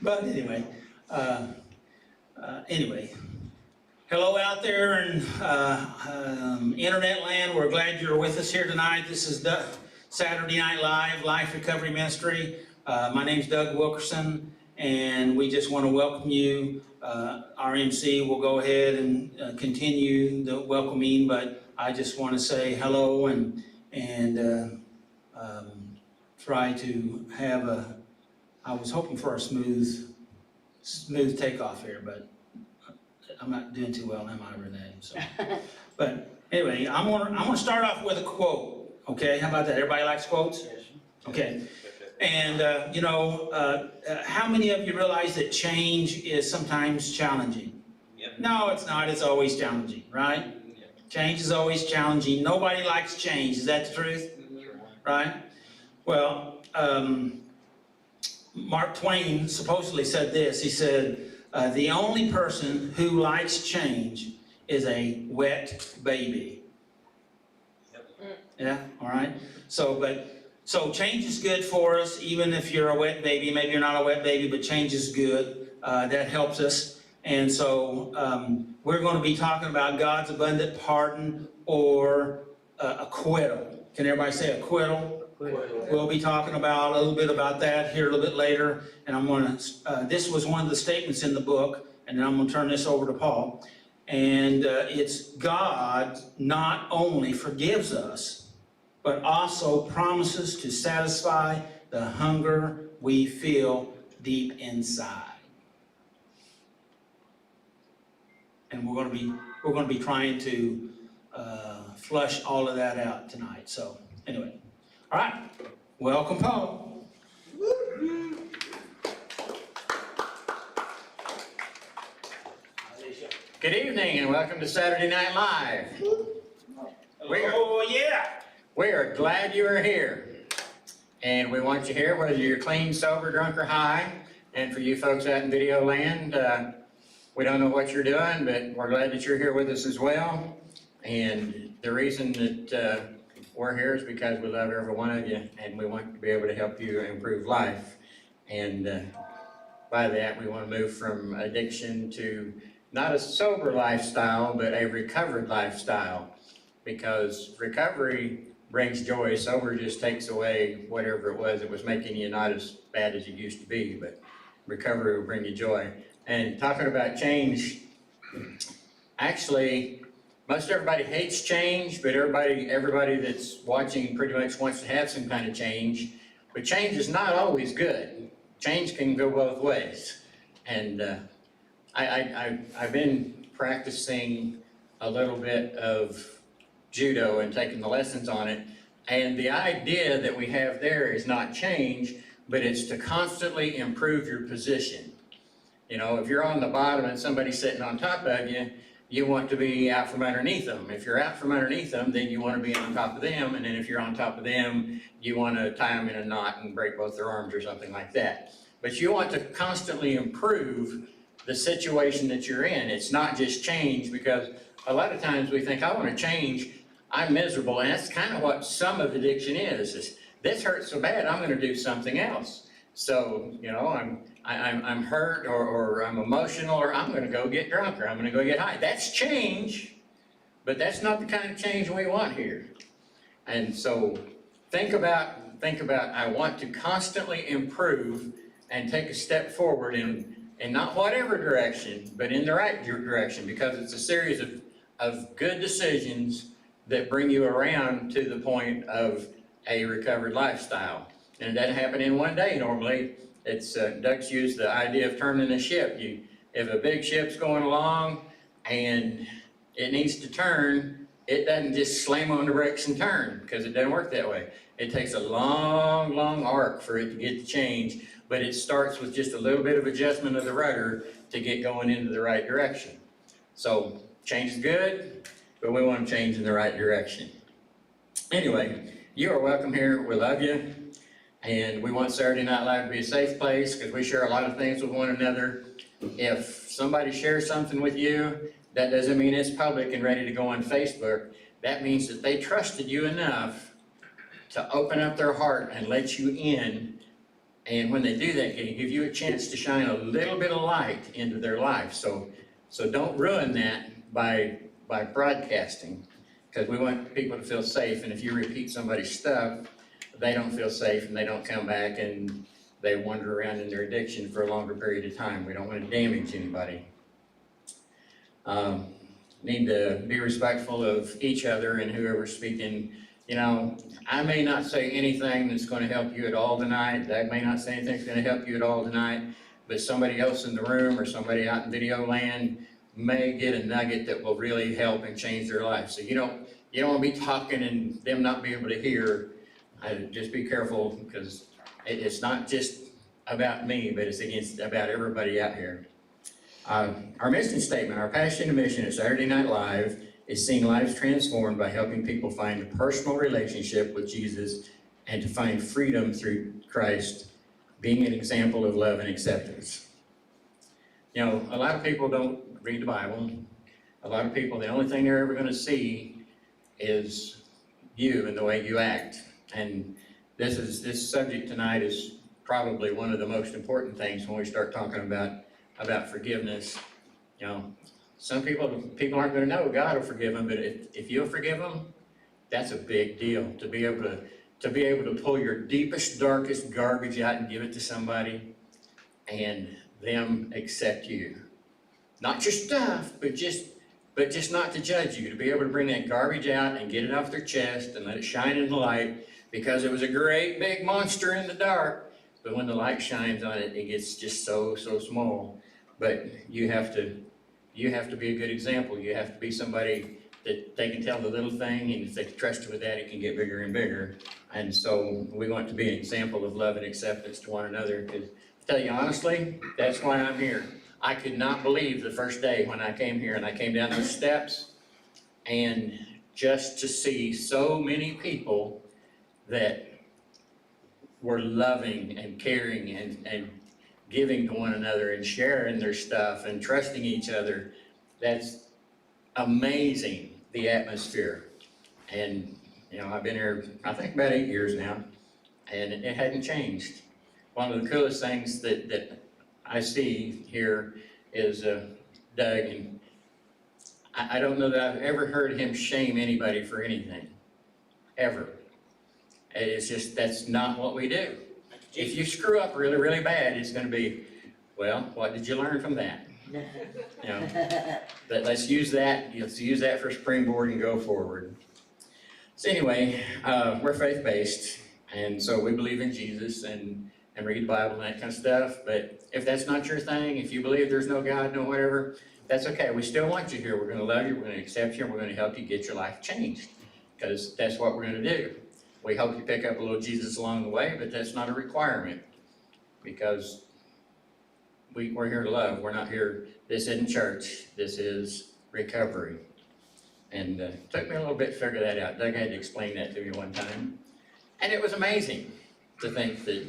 But anyway, hello out there in internet land. We're glad you're with us here tonight. This is Saturday Night Live, Life Recovery Ministry. My name's Doug Wilkerson, and we just want to welcome you. Our MC will go ahead and continue the welcoming, but I just want to say hello and try to have I was hoping for a smooth takeoff here, but I'm not doing too well, am I, Renee? So, but anyway, I'm gonna start off with a quote. Okay, how about that? Everybody likes quotes? Yes. Okay. And how many of you realize that change is sometimes challenging? Yep. No, it's not. It's always challenging, right? Yep. Change is always challenging. Nobody likes change. Is that the truth? Right? Well, Mark Twain supposedly said this. He said, the only person who likes change is a wet baby. Yep. Yeah, all right. So change is good for us, even if you're a wet baby. Maybe you're not a wet baby, but change is good. That helps us. And so we're going to be talking about God's abundant pardon or acquittal. Can everybody say acquittal? We'll be talking about a little bit about that here a little bit later. And I'm going to, this was one of the statements in the book, and then I'm going to turn this over to Paul. And it's God not only forgives us, but also promises to satisfy the hunger we feel deep inside. And we're going to be trying to flush all of that out tonight. So anyway, all right. Welcome, Paul. Good evening and welcome to Saturday Night Live. Oh yeah. We are glad you are here. And we want you here whether you're clean, sober, drunk, or high. And for you folks out in video land, we don't know what you're doing, but we're glad that you're here with us as well. And the reason that we're here is because we love every one of you and we want to be able to help you improve life. And by that, we want to move from addiction to not a sober lifestyle, but a recovered lifestyle. Because recovery brings joy, sober just takes away whatever it was that was making you not as bad as you used to be, but recovery will bring you joy. And talking about change, actually, most everybody hates change, but everybody that's watching pretty much wants to have some kind of change. But change is not always good. Change can go both ways. And I've been practicing a little bit of judo and taking the lessons on it. And the idea that we have there is not change, but it's to constantly improve your position. You know, if you're on the bottom and somebody's sitting on top of you, you want to be out from underneath them. If you're out from underneath them, then you want to be on top of them. And then if you're on top of them, you want to tie them in a knot and break both their arms or something like that. But you want to constantly improve the situation that you're in. It's not just change, because a lot of times we think, I want to change, I'm miserable. And that's kind of what some of addiction is this hurts so bad, I'm going to do something else. So, you know, I'm hurt or I'm emotional, or I'm going to go get drunk, or I'm going to go get high. That's change, but that's not the kind of change we want here. And so think about I want to constantly improve and take a step forward in not whatever direction, but in the right direction, because it's a series of good decisions that bring you around to the point of a recovered lifestyle. And it doesn't happen in one day normally. It's Doug's used the idea of turning a ship. If a big ship's going along and it needs to turn, it doesn't just slam on the brakes and turn, because it doesn't work that way. It takes a long, long arc for it to get to change, but it starts with just a little bit of adjustment of the rudder to get going into the right direction. So change is good, but we want to change in the right direction. Anyway, you are welcome here. We love you. And we want Saturday Night Live to be a safe place, because we share a lot of things with one another. If somebody shares something with you, that doesn't mean it's public and ready to go on Facebook. That means that they trusted you enough to open up their heart and let you in And when they do that, it give you a chance to shine a little bit of light into their life. So don't ruin that by broadcasting, because we want people to feel safe. And if you repeat somebody's stuff, they don't feel safe and they don't come back and they wander around in their addiction for a longer period of time. We don't want to damage anybody. Need to be respectful of each other and whoever's speaking. You know, I may not say anything that's going to help you at all tonight. Doug may not say anything that's going to help you at all tonight, but somebody else in the room or somebody out in video land may get a nugget that will really help and change their life. So you don't want to be talking and them not be able to hear. Just be careful, because it's not just about me, but it's about everybody out here. Our mission statement, our passion and mission at Saturday Night Live is seeing lives transformed by helping people find a personal relationship with Jesus and to find freedom through Christ, being an example of love and acceptance. You know, a lot of people don't read the Bible. A lot of people, the only thing they're ever going to see is you and the way you act. And this subject tonight is probably one of the most important things when we start talking about forgiveness. You know, some people aren't going to know God will forgive them, but if you'll forgive them, that's a big deal. To be able to pull your deepest, darkest garbage out and give it to somebody, and them accept you, not your stuff, but just not to judge you. To be able to bring that garbage out and get it off their chest and let it shine in the light, because it was a great big monster in the dark, but when the light shines on it, it gets just so small. But you have to be a good example. You have to be somebody that they can tell the little thing, and if they trust you with that, it can get bigger and bigger. And so we want to be an example of love and acceptance to one another. Because to tell you honestly, that's why I'm here. I could not believe the first day when I came here and I came down those steps, and just to see so many people that were loving and caring and giving to one another and sharing their stuff and trusting each other. That's amazing, the atmosphere. And, you know, I've been here, I think, about 8 years now, and it hadn't changed. One of the coolest things that I see here is Doug, and I don't know that I've ever heard him shame anybody for anything, ever. It's just, that's not what we do. If you screw up really, really bad, it's going to be, well, what did you learn from that? You know, but let's use that for a springboard and go forward. So anyway, we're faith-based, and so we believe in Jesus and read the Bible and that kind of stuff. But if that's not your thing, if you believe there's no God, no whatever, that's okay. We still want you here. We're going to love you. We're going to accept you. And we're going to help you get your life changed, because that's what we're going to do. We hope you pick up a little Jesus along the way, but that's not a requirement, because we're here to love. We're not here, this isn't church, this is recovery. And it took me a little bit to figure that out. Doug had to explain that to me one time. And it was amazing to think that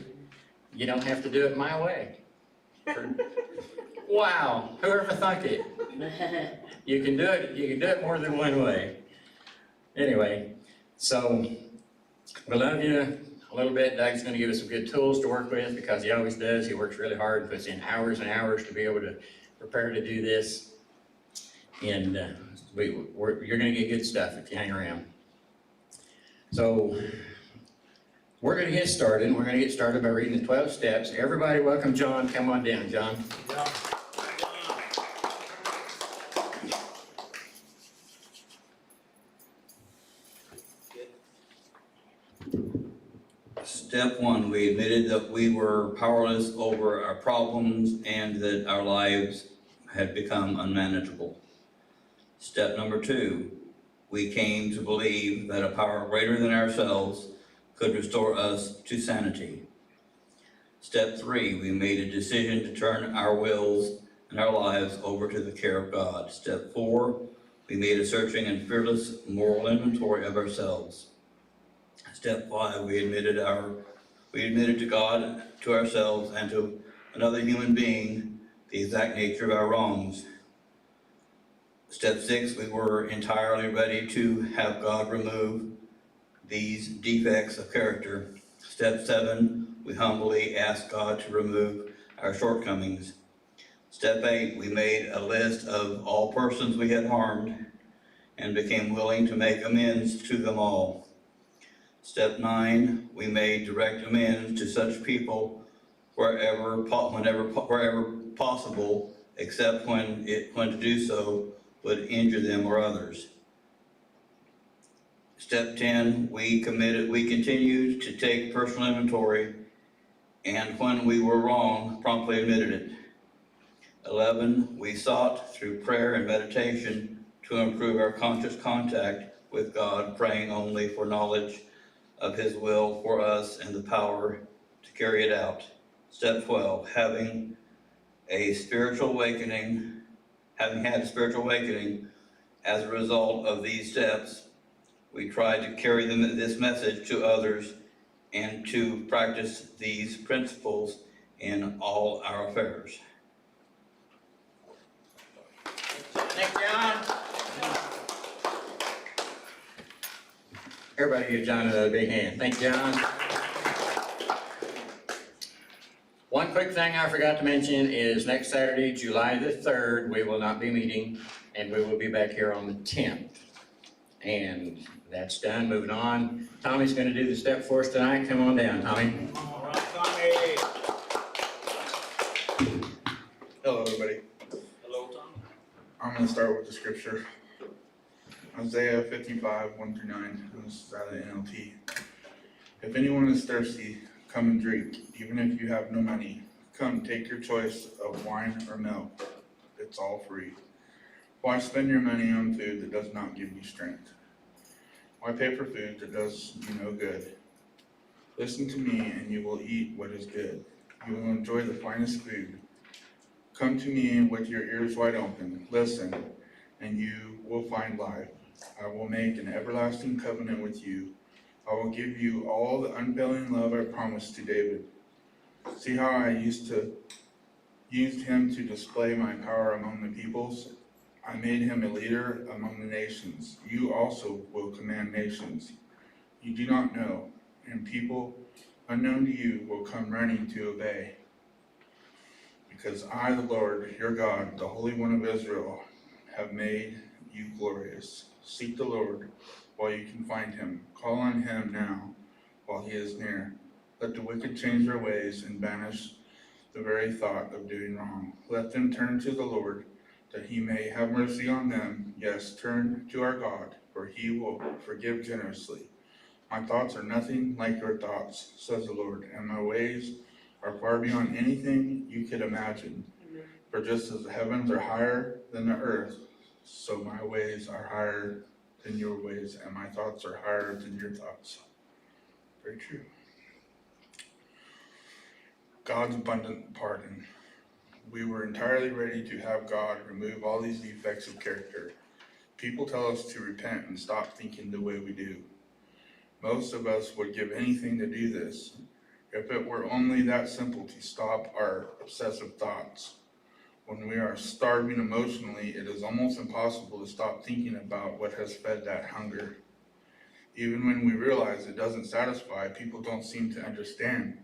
you don't have to do it my way. Wow, whoever thought it? You can do it more than one way. Anyway, so we love you a little bit. Doug's going to give us some good tools to work with, because he always does. He works really hard and puts in hours and hours to be able to prepare to do this. And you're going to get good stuff if you hang around. So we're going to get started. We're going to get started by reading the 12 steps. Everybody welcome John. Come on down, John. Step one, we admitted that we were powerless over our problems and that our lives had become unmanageable. Step number two, we came to believe that a power greater than ourselves could restore us to sanity. Step three, we made a decision to turn our wills and our lives over to the care of God. Step four, we made a searching and fearless moral inventory of ourselves. Step five, we admitted to God, to ourselves, and to another human being the exact nature of our wrongs. Step six, we were entirely ready to have God remove these defects of character. Step seven, we humbly asked God to remove our shortcomings. Step 8, we made a list of all persons we had harmed and became willing to make amends to them all. Step 9, we made direct amends to such people wherever possible, except when to do so would injure them or others. Step 10, we continued to take personal inventory, and when we were wrong, promptly admitted it. 11, we sought through prayer and meditation to improve our conscious contact with God, praying only for knowledge of His will for us and the power to carry it out. Step 12, having had a spiritual awakening as a result of these steps, we tried to carry this message to others and to practice these principles in all our affairs. Thank you, John. Everybody give John another big hand. Thank you, John. One quick thing I forgot to mention is next Saturday, July the 3rd, we will not be meeting, and we will be back here on the 10th. And that's done. Moving on. Tommy's going to do the step for us tonight. Come on down, Tommy. All right, Tommy. Hello, everybody. Hello, Tommy. I'm going to start with the scripture. Isaiah 55, 1-9. This is out of the NLT. If anyone is thirsty, come and drink. Even if you have no money, come take your choice of wine or milk. It's all free. Why spend your money on food that does not give you strength? Why pay for food that does you no good? Listen to me and you will eat what is good. You will enjoy the finest food. Come to me with your ears wide open. Listen, and you will find life. I will make an everlasting covenant with you. I will give you all the unfailing love I promised to David. See how I used him to display my power among the peoples? I made him a leader among the nations. You also will command nations you do not know, and people unknown to you will come running to obey. Because I, the Lord, your God, the Holy One of Israel, have made you glorious. Seek the Lord while you can find him. Call on him now while he is near. Let the wicked change their ways and banish the very thought of doing wrong. Let them turn to the Lord, that he may have mercy on them. Yes, turn to our God, for he will forgive generously. My thoughts are nothing like your thoughts, says the Lord, and my ways are far beyond anything you could imagine. For just as the heavens are higher than the earth, so my ways are higher than your ways, and my thoughts are higher than your thoughts. Very true. God's abundant pardon. We were entirely ready to have God remove all these defects of character. People tell us to repent and stop thinking the way we do. Most of us would give anything to do this, if it were only that simple to stop our obsessive thoughts. When we are starving emotionally, it is almost impossible to stop thinking about what has fed that hunger. Even when we realize it doesn't satisfy, people don't seem to understand.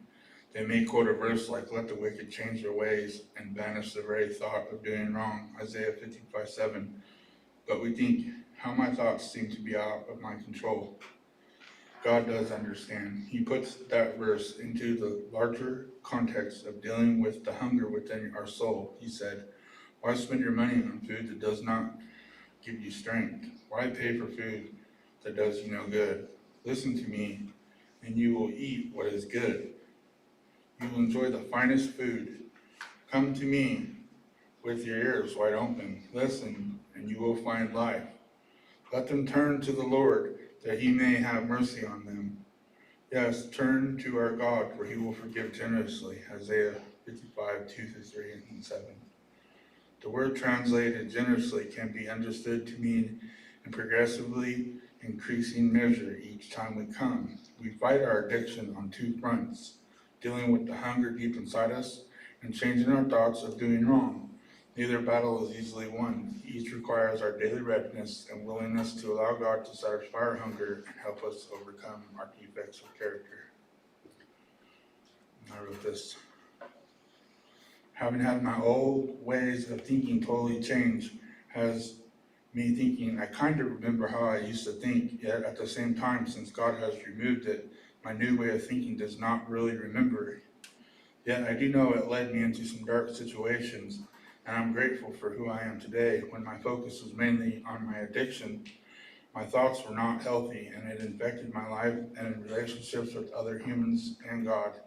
They may quote a verse like, let the wicked change their ways and banish the very thought of doing wrong, Isaiah 55:7. But we think, how my thoughts seem to be out of my control. God does understand. He puts that verse into the larger context of dealing with the hunger within our soul. He said, why spend your money on food that does not give you strength? Why pay for food that does you no good? Listen to me, and you will eat what is good. You will enjoy the finest food. Come to me with your ears wide open. Listen, and you will find life. Let them turn to the Lord, that he may have mercy on them. Yes, turn to our God, for he will forgive generously. Isaiah 55:2-3 and 7. The word translated generously can be understood to mean in progressively increasing measure each time we come. We fight our addiction on two fronts, dealing with the hunger deep inside us and changing our thoughts of doing wrong. Neither battle is easily won. Each requires our daily readiness and willingness to allow God to satisfy our hunger and help us overcome our defects of character. I wrote this. Having had my old ways of thinking totally change has me thinking I kind of remember how I used to think, yet at the same time, since God has removed it, my new way of thinking does not really remember it. Yet I do know it led me into some dark situations, and I'm grateful for who I am today. When my focus was mainly on my addiction, my thoughts were not healthy, and it infected my life and relationships with other humans and God,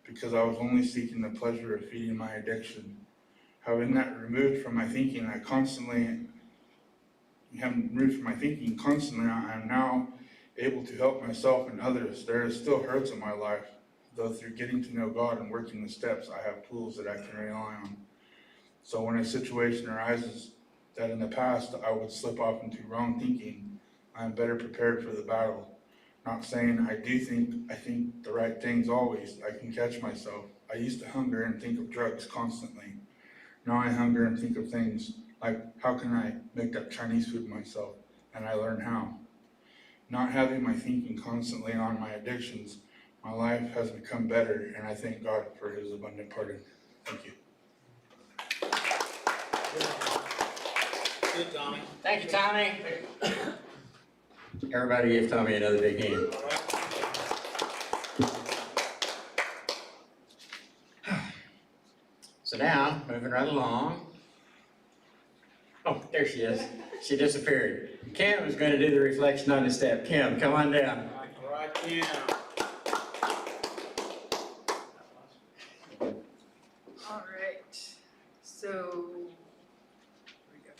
because I was only seeking the pleasure of feeding my addiction. Having that removed from my thinking, I am now able to help myself and others. There is still hurts in my life, though through getting to know God and working the steps, I have tools that I can rely on. So when a situation arises that in the past I would slip off into wrong thinking, I am better prepared for the battle. Not saying I think the right things always. I can catch myself. I used to hunger and think of drugs constantly. Now I hunger and think of things like, how can I make that Chinese food myself? And I learn how. Not having my thinking constantly on my addictions, my life has become better, and I thank God for his abundant pardon. Thank you. Good, Tommy. Thank you, Tommy. Everybody give Tommy another big hand. So now, moving right along. Oh, there she is. She disappeared. Kim is going to do the reflection on the step. Kim, come on down. All right, Kim. All right, so, here we go.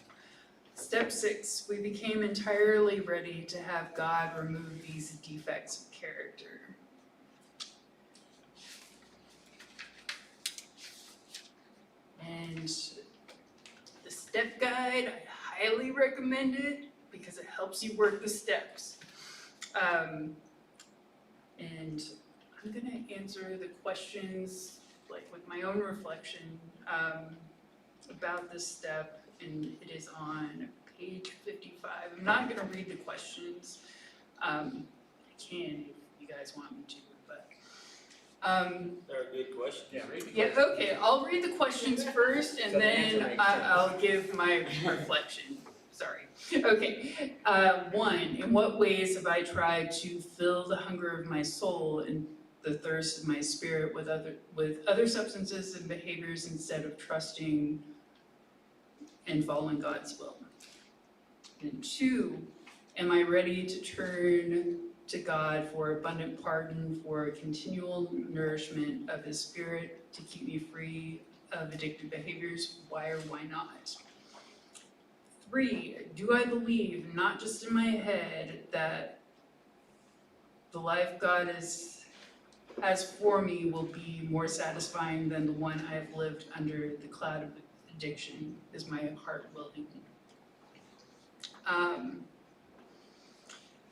Step 6, we became entirely ready to have God remove these defects of character. And the step guide, I highly recommend it because it helps you work the steps. And I'm gonna answer the questions like with my own reflection about this step, and it is on page 55. I'm not gonna read the questions. I can if you guys want me to, but They're a good question. yeah, okay, I'll read the questions first and So the answer then makes sense. I'll give my reflection. Sorry. Okay, 1, in what ways have I tried to fill the hunger of my soul and the thirst of my spirit with other substances and behaviors instead of trusting and following God's will? And 2, am I ready to turn to God for abundant pardon, for continual nourishment of his spirit to keep me free of addictive behaviors? Why or why not? 3, do I believe, not just in my head, that the life God has for me will be more satisfying than the one I have lived under the cloud of addiction? Is my heart willing?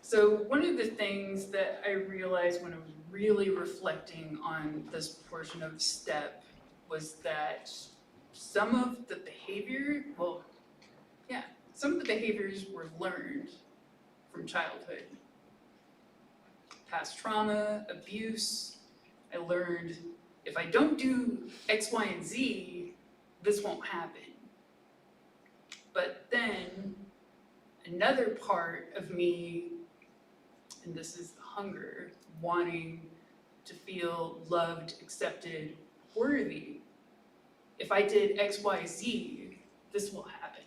So one of the things that I realized when I was really reflecting on this portion of STEP was that some of the behaviors were learned from childhood. Past trauma, abuse. I learned if I don't do X, Y, and Z, this won't happen. But then another part of me, and this is the hunger, wanting to feel loved, accepted, worthy. If I did X, Y, Z, this will happen.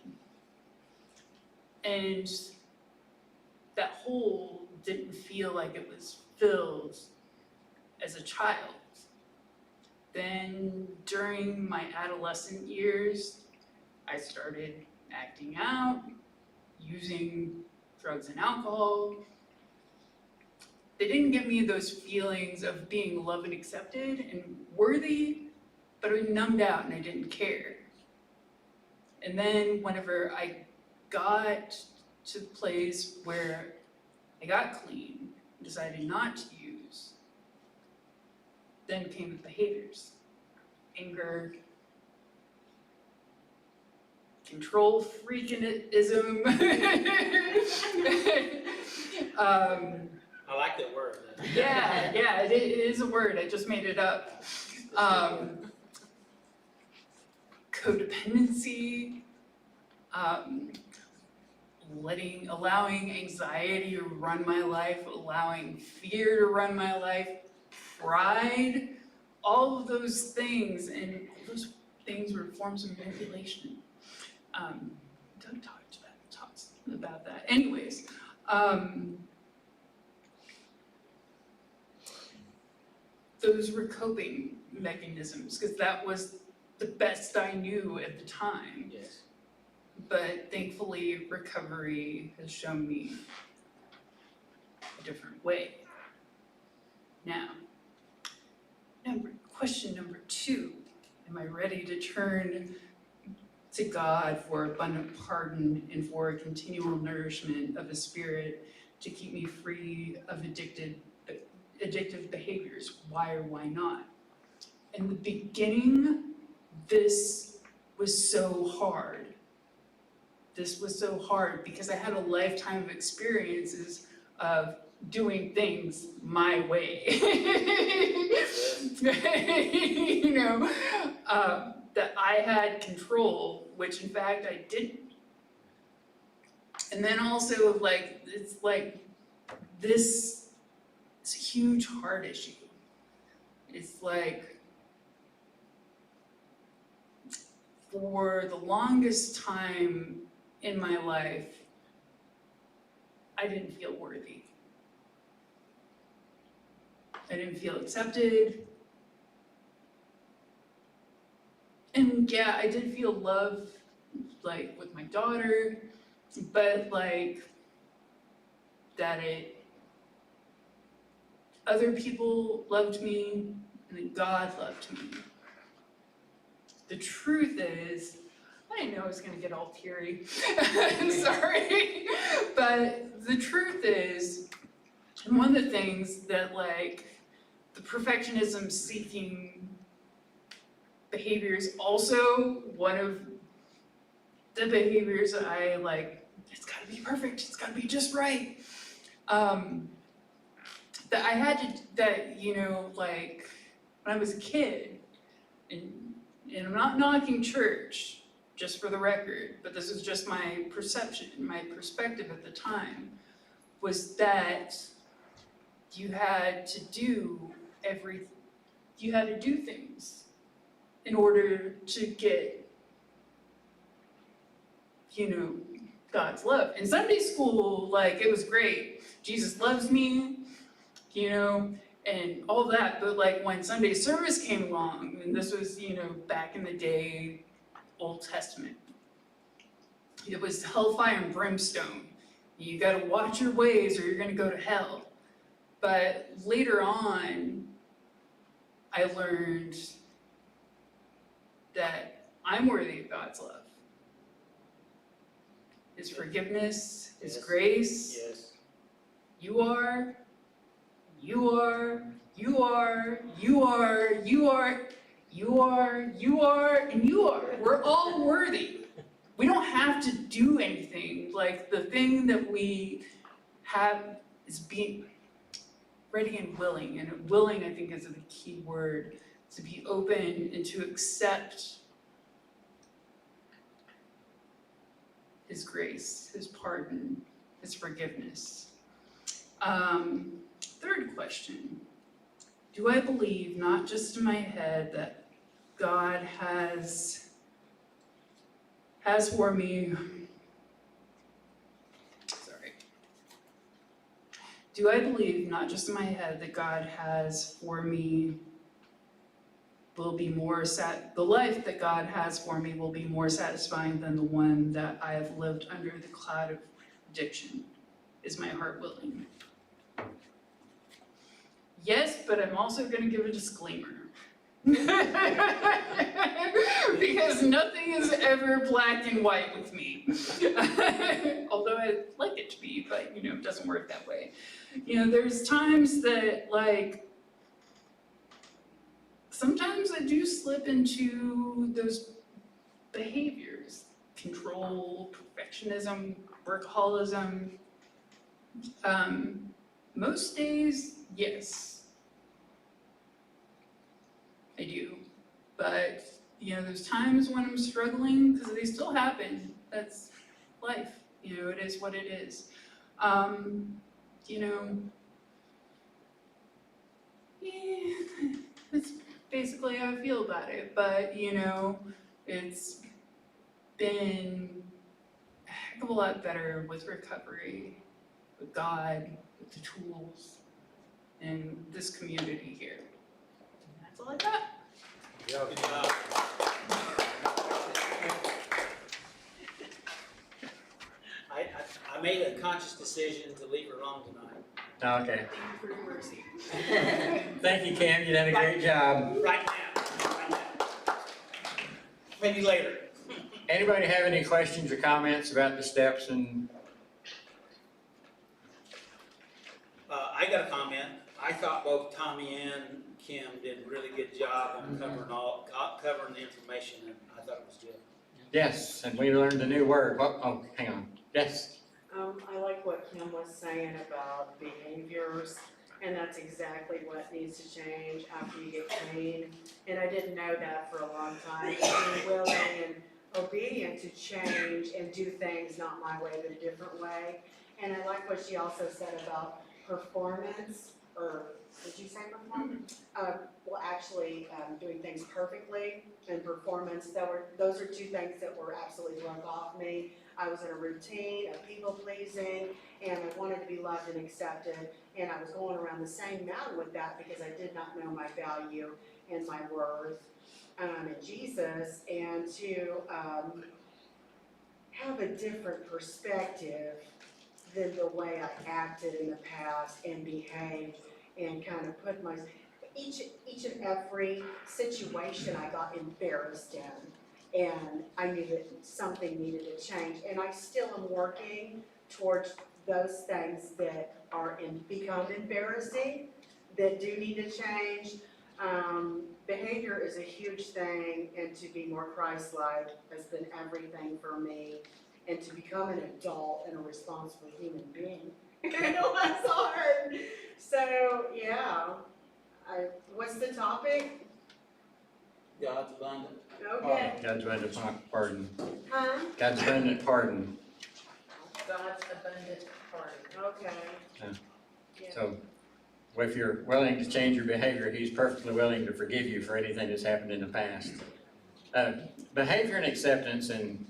And that hole didn't feel like it was filled as a child. Then during my adolescent years, I started acting out, using drugs and alcohol. They didn't give me those feelings of being loved and accepted and worthy, but I numbed out and I didn't care. And then whenever I got to the place where I got clean, decided not to use, then came the behaviors. Anger, control freakinism. I like that word. Yeah, it is a word, I just made it up. Codependency, allowing anxiety to run my life, allowing fear to run my life, pride, all of those things, and all those things were forms of manipulation. Doug talks about that. Anyways, those were coping mechanisms, because that was the best I knew at the time. Yes. But thankfully, recovery has shown me a different way. Now, question number 2, am I ready to turn to God for abundant pardon and for a continual nourishment of His Spirit to keep me free of addictive behaviors? Why or why not? In the beginning, this was so hard. This was so hard because I had a lifetime of experiences of doing things my way. You know, that I had control, which in fact I didn't. And then also like, it's like this, it's a huge heart issue. It's like, for the longest time in my life, I didn't feel worthy. I didn't feel accepted. And yeah, I did feel love, like with my daughter, but like that other people loved me and that God loved me. The truth is, I didn't know I was gonna get all teary. Sorry. But the truth is, and one of the things that like the perfectionism seeking behaviors, also one of the behaviors that I like, it's gotta be perfect, it's gotta be just right. That I had to, that, you know, like when I was a kid, and I'm not knocking church, just for the record, but this is just my perception, my perspective at the time, was that you had to do things in order to get, you know, God's love. In Sunday school, like, it was great. Jesus loves me, you know, and all that, but like when Sunday service came along, and this was, you know, back in the day, Old Testament, it was hellfire and brimstone. You gotta watch your ways or you're gonna go to hell. But later on, I learned that I'm worthy of God's love. His forgiveness, His Yes. grace. Yes. You are, and you are. We're all worthy. We don't have to do anything. Like, the thing that we have is being ready and willing. And willing, I think, is the key word. To be open and to accept His grace, His pardon, His forgiveness. Third question. Do I believe, not just in my head, that God has for me, do I believe, not just in my head, that God has for me will be more the life that God has for me will be more satisfying than the one that I have lived under the cloud of addiction? Is my heart willing? Yes, but I'm also gonna give a disclaimer. Because nothing is ever black and white with me. Although I'd like it to be, but you know, it doesn't work that way. You know, there's times that like, sometimes I do slip into those behaviors. Control, perfectionism, workaholism. Most days, yes. I do. But, there's times when I'm struggling, because they still happen. That's life. It is what it is. Yeah, that's basically how I feel about it. But, it's been a heck of a lot better with recovery, with God, with the tools, and this community here. And that's all I got. Good job. I made a conscious decision to leave her alone tonight. Okay. Thank you for your mercy. Thank you, Cam, you did a great job. Right now. Maybe later. Anybody have any questions or comments about the steps and? I got a comment. I thought both Tommy and Kim did a really good job on covering the information, and I thought it was good. Yes, and we learned a new word. Oh, hang on. Yes. I like what Kim was saying about behaviors, and that's exactly what needs to change after you get clean. And I didn't know that for a long time, being willing and obedient to change and do things not my way, but a different way. And I like what she also said about performance, or did you say performance? Well, actually, doing things perfectly and performance, those are two things that were absolutely broke off me. I was in a routine of people pleasing, and I wanted to be loved and accepted, and I was going around the same mountain with that because I did not know my value and my worth in Jesus, and to have a different perspective than the way I acted in the past and behaved, and kind of put each and every situation I got embarrassed in, and I knew that something needed to change, and I still am working towards those things that become embarrassing, that do need to change. Behavior is a huge thing, and to be more Christ-like has been everything for me, and to become an adult and a responsible human being. I know that's hard. So, yeah. What's the topic? God's abundant. Okay. God's abundant pardon. Huh? God's abundant pardon. God's abundant pardon. Okay. Yeah. Yeah. So, if you're willing to change your behavior, He's perfectly willing to forgive you for anything that's happened in the past. Behavior and acceptance, and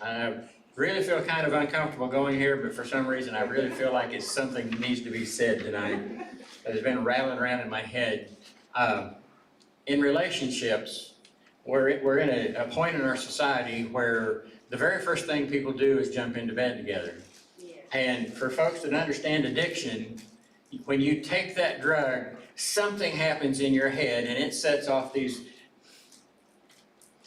I really feel kind of uncomfortable going here, but for some reason I really feel like it's something that needs to be said tonight. That has been rattling around in my head. In relationships, we're in a point in our society where the very first thing people do is jump into bed together. Yeah. And for folks that understand addiction, when you take that drug, something happens in your head and it sets off these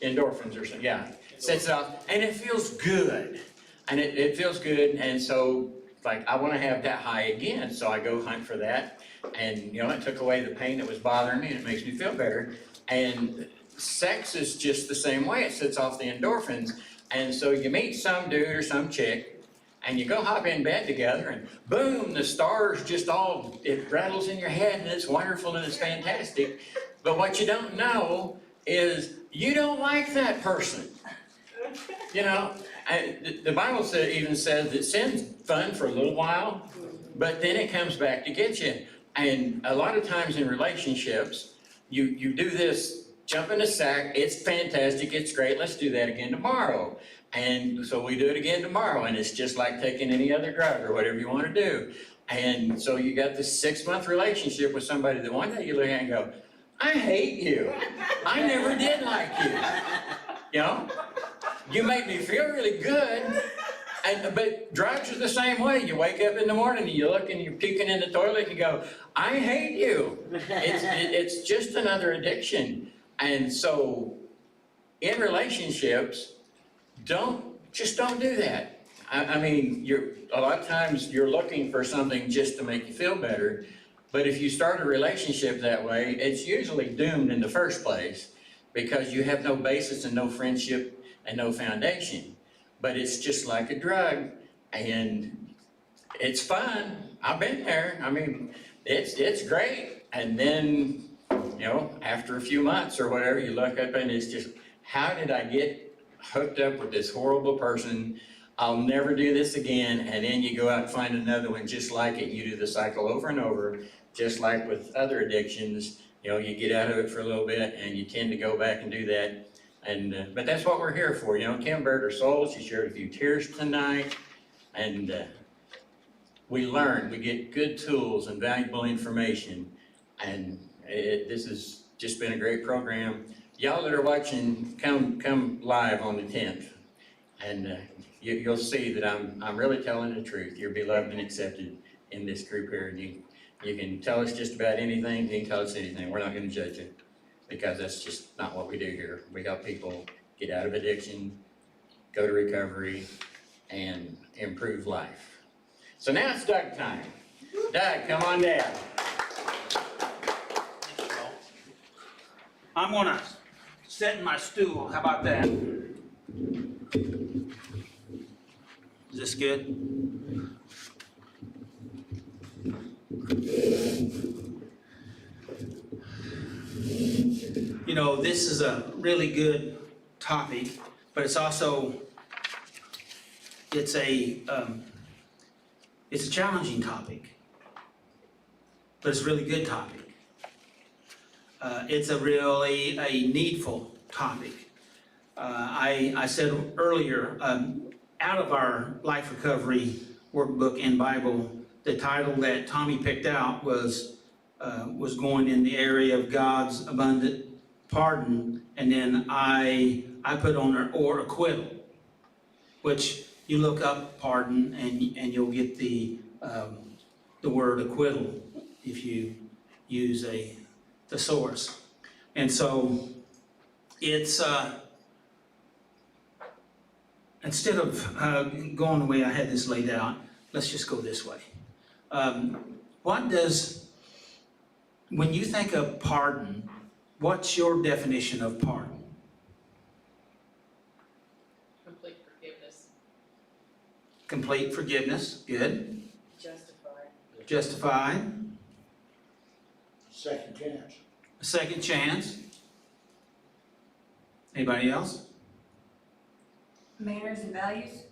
endorphins or something, sets it off, and it feels good. And it feels good, and so, like, I wanna have that high again, so I go hunt for that. And, it took away the pain that was bothering me, and it makes me feel better. And sex is just the same way, it sets off the endorphins. And so you meet some dude or some chick, and you go hop in bed together, and boom, the stars it rattles in your head, and it's wonderful and it's fantastic. But what you don't know is you don't like that person. The Bible even says that sin's fun for a little while, but then it comes back to get you. And a lot of times in relationships, you do this, jump in a sack, it's fantastic, it's great, let's do that again tomorrow. And so we do it again tomorrow, and it's just like taking any other drug or whatever you want to do. And so you got this 6-month relationship with somebody that one day you look at and go, I hate you. I never did like you. You made me feel really good. But drugs are the same way. You wake up in the morning and you look and you're puking in the toilet and you go, I hate you. It's just another addiction. And so in relationships, don't do that. I mean, a lot of times you're looking for something just to make you feel better. But if you start a relationship that way, it's usually doomed in the first place because you have no basis and no friendship and no foundation. But it's just like a drug, and it's fun. I've been there. I mean, it's great. And then, you know, after a few months or whatever, you look up and it's just, how did I get hooked up with this horrible person? I'll never do this again. And then you go out and find another one just like it. You do the cycle over and over, just like with other addictions. You know, you get out of it for a little bit and you tend to go back and do that. And, but that's what we're here for. You know, Kim bared her soul. She shared a few tears tonight. And we learn, we get good tools and valuable information. And this has just been a great program. Y'all that are watching, come live on the 10th. And you'll see that I'm really telling the truth. You're beloved and accepted in this group here. And you can tell us just about anything. You can tell us anything. We're not going to judge you, because that's just not what we do here. We help people get out of addiction, go to recovery, and improve life. So now it's Doug time. Doug, come on down. I'm gonna sit in my stool, how about that? Is this good? You know, this is a really good topic, but it's also, it's a challenging topic, but it's a really good topic. It's a really needful topic. I said earlier, out of our life recovery workbook and Bible, the title that Tommy picked out was going in the area of God's abundant pardon, and then I put on there, or acquittal, which you look up pardon and you'll get the word acquittal if you use the source. And so it's instead of going the way I had this laid out, let's just go this way. When you think of pardon, what's your definition of pardon? Complete forgiveness. Complete forgiveness, good. Justified. Second chance. A second chance. Anybody else? Manners and values.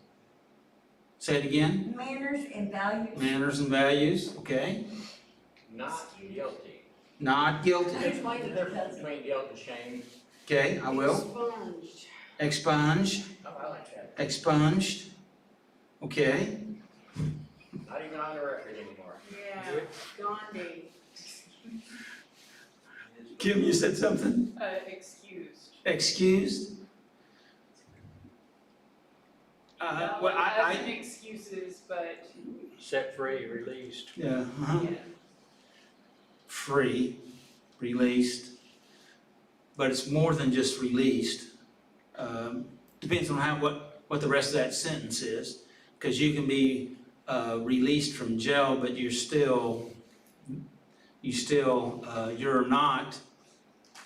Say it again. Manners and values. Manners and values, okay. Not guilty. Not guilty. Explain the difference between guilt and shame. Okay, I will. Expunged. Expunged. Oh, I like that. Expunged. Okay. Not even on the record anymore. Yeah, Gandhi. Kim, you said something? Excused. Excused? Well, Not as in excuses, but, Set free, released. yeah, yeah. free, released, but it's more than just released. Depends on what the rest of that sentence is, because you can be released from jail, but you're not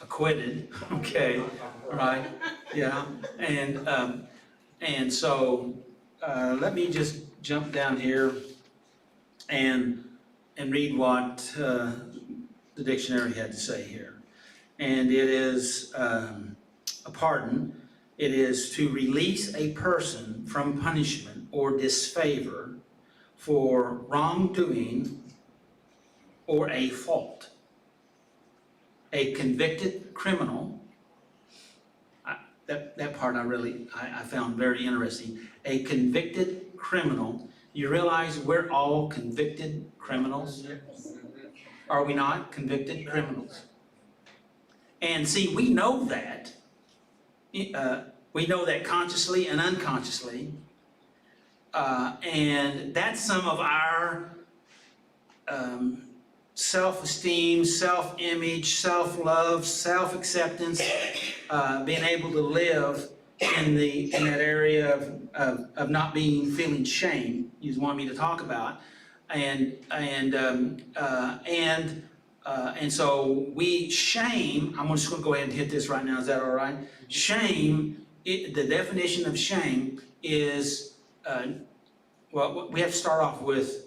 acquitted, okay, right? Yeah, and so let me just jump down here and read what the dictionary had to say here. And it is a pardon. It is to release a person from punishment or disfavor for wrongdoing or a fault. A convicted criminal, that part I found very interesting. A convicted criminal. You realize we're all convicted criminals? Are we not convicted criminals? And see, we know that. We know that consciously and unconsciously. And that's some of our self-esteem, self-image, self-love, self-acceptance, being able to live in that area of not feeling shame, you want me to talk about, and so we shame. I'm just going to go ahead and hit this right now. Is that all right? Shame. The definition of shame is well, we have to start off with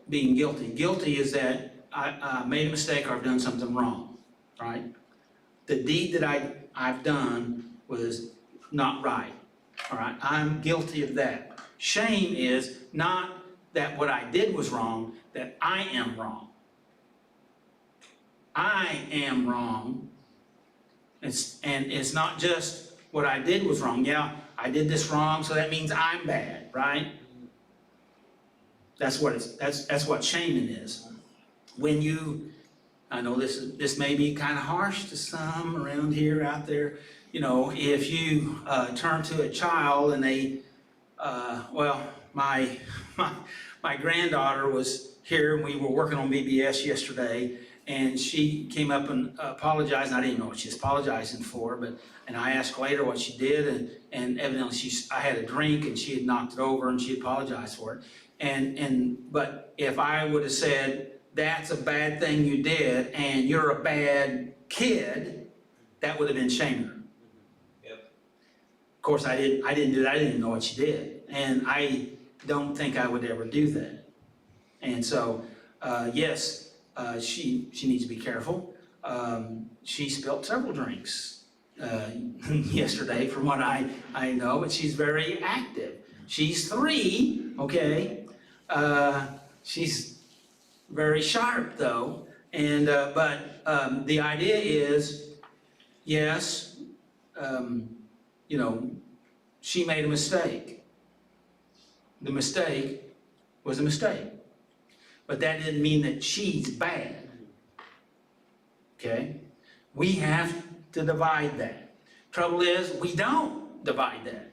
being guilty. Guilty is that I made a mistake or I've done something wrong, right? The deed that I've done was not right, all right? I'm guilty of that. Shame is not that what I did was wrong, that I am wrong. I am wrong. And it's not just what I did was wrong. Yeah, I did this wrong, so that means I'm bad, right? That's what shaming is. When you, I know this may be kind of harsh to some around here, out there. You know, if you turn to a child and they, my granddaughter was here and we were working on BBS yesterday, and she came up and apologized, and I didn't know what she was apologizing for, and I asked later what she did, and evidently I had a drink and she had knocked it over and she apologized for it. But if I would have said, that's a bad thing you did and you're a bad kid, that would have been shaming her. Yep. Of course, I didn't do that, I didn't know what she did, and I don't think I would ever do that. And so, yes, she needs to be careful. She spilled several drinks yesterday from what I know, but she's very active. She's 3, okay? She's very sharp though, and but the idea is, yes, you know, she made a mistake. The mistake was a mistake. But that didn't mean that she's bad. Okay? We have to divide that. Trouble is, we don't divide that.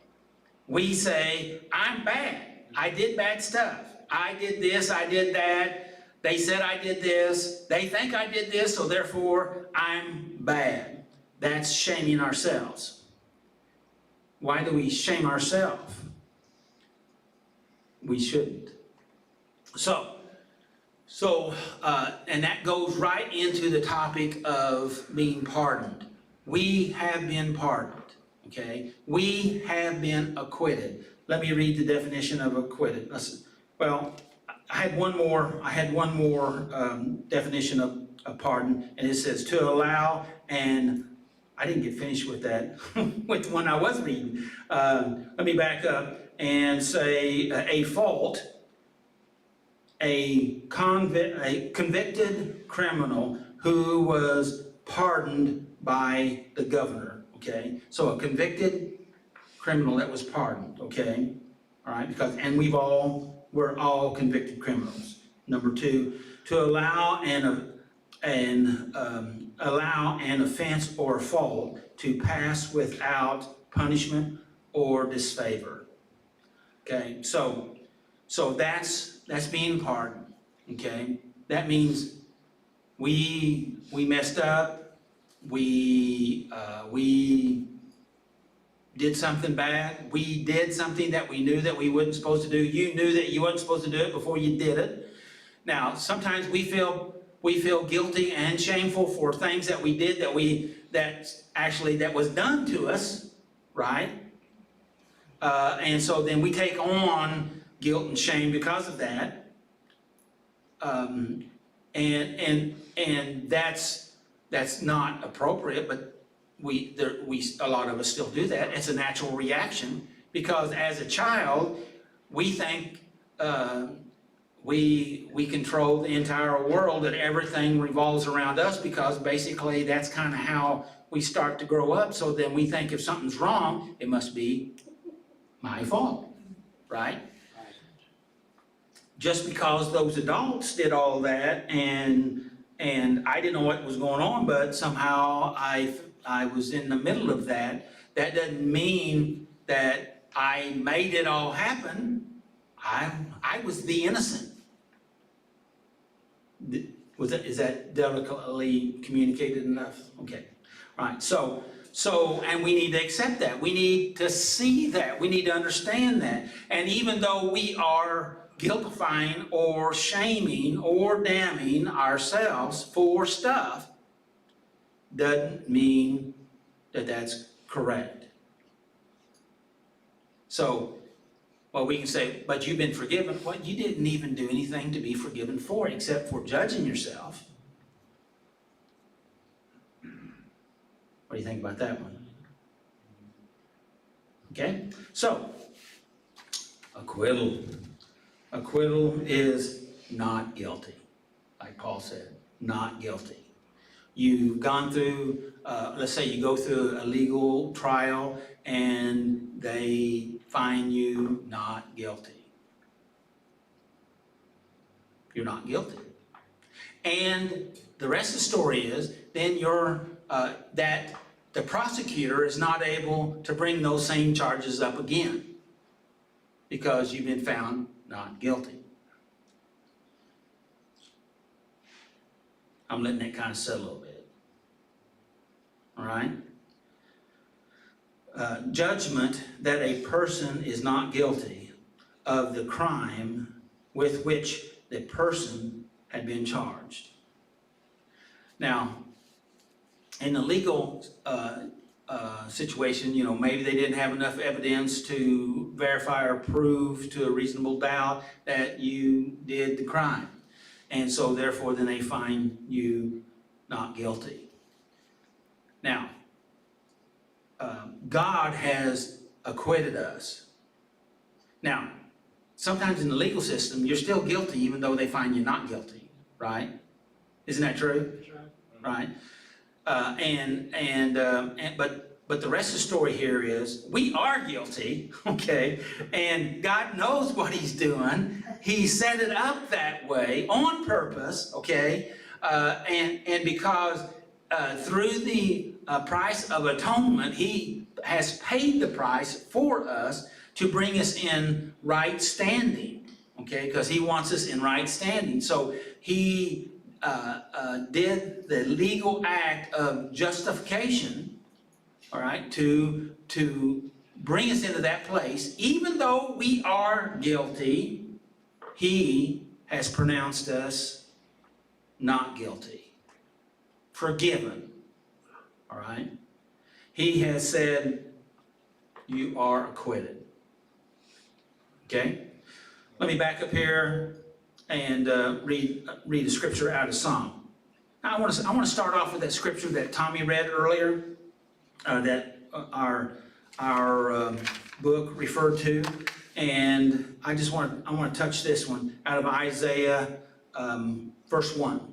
We say, I'm bad. I did bad stuff. I did this, I did that. They said I did this. They think I did this, so therefore I'm bad. That's shaming ourselves. Why do we shame ourselves? We shouldn't. So, and that goes right into the topic of being pardoned. We have been pardoned, okay? We have been acquitted. Let me read the definition of acquitted. Well, I had one more definition of pardon, and it says to allow, and I didn't get finished with that, with the one I was reading. Let me back up and say a fault. A convicted criminal who was pardoned by the governor, okay? So a convicted criminal that was pardoned, okay? All right, and we're all convicted criminals. Number 2, to allow allow an offense or fault to pass without punishment or disfavor. Okay, so that's being pardoned, okay? That means we messed up, we did something bad, we did something that we knew that we wasn't supposed to do. You knew that you wasn't supposed to do it before you did it. Now, sometimes we feel guilty and shameful for things that we did that was done to us, right? And so then we take on guilt and shame because of that, and that's not appropriate. But a lot of us still do that. It's a natural reaction because as a child, we think we control the entire world, that everything revolves around us, because basically that's kind of how we start to grow up. So then we think if something's wrong, it must be my fault, right? Just because those adults did all that and I didn't know what was going on, but somehow I was in the middle of that, that doesn't mean that I made it all happen. I was the innocent. Is that delicately communicated enough? Okay, all right, so, and we need to accept that. We need to see that. We need to understand that. And even though we are guiltifying or shaming or damning ourselves for stuff, doesn't mean that that's correct. So, Well, we can say, but you've been forgiven. Well, you didn't even do anything to be forgiven for except for judging yourself. What do you think about that one? Okay, so, acquittal. Acquittal is not guilty, like Paul said, not guilty. You've gone through, let's say you go through a legal trial and they find you not guilty. You're not guilty. And the rest of the story is, then that the prosecutor is not able to bring those same charges up again because you've been found not guilty. I'm letting that kind of settle a little bit. All right? Judgment that a person is not guilty of the crime with which the person had been charged. Now, in the legal situation, maybe they didn't have enough evidence to verify or prove to a reasonable doubt that you did the crime. And so therefore, then they find you not guilty. Now, God has acquitted us. Now, sometimes in the legal system, you're still guilty even though they find you not guilty, right? Isn't that true? Right? But the rest of the story here is we are guilty, okay? And God knows what He's doing. He set it up that way on purpose, okay? And because through the price of atonement, He has paid the price for us to bring us in right standing, okay? Because He wants us in right standing. So He did the legal act of justification, all right, to bring us into that place. Even though we are guilty, He has pronounced us not guilty, forgiven, all right? He has said, you are acquitted, okay? Let me back up here and read a scripture out of Psalm. Now I want to start off with that scripture that Tommy read earlier, that our book referred to, and I want to touch this one out of Isaiah verse 1.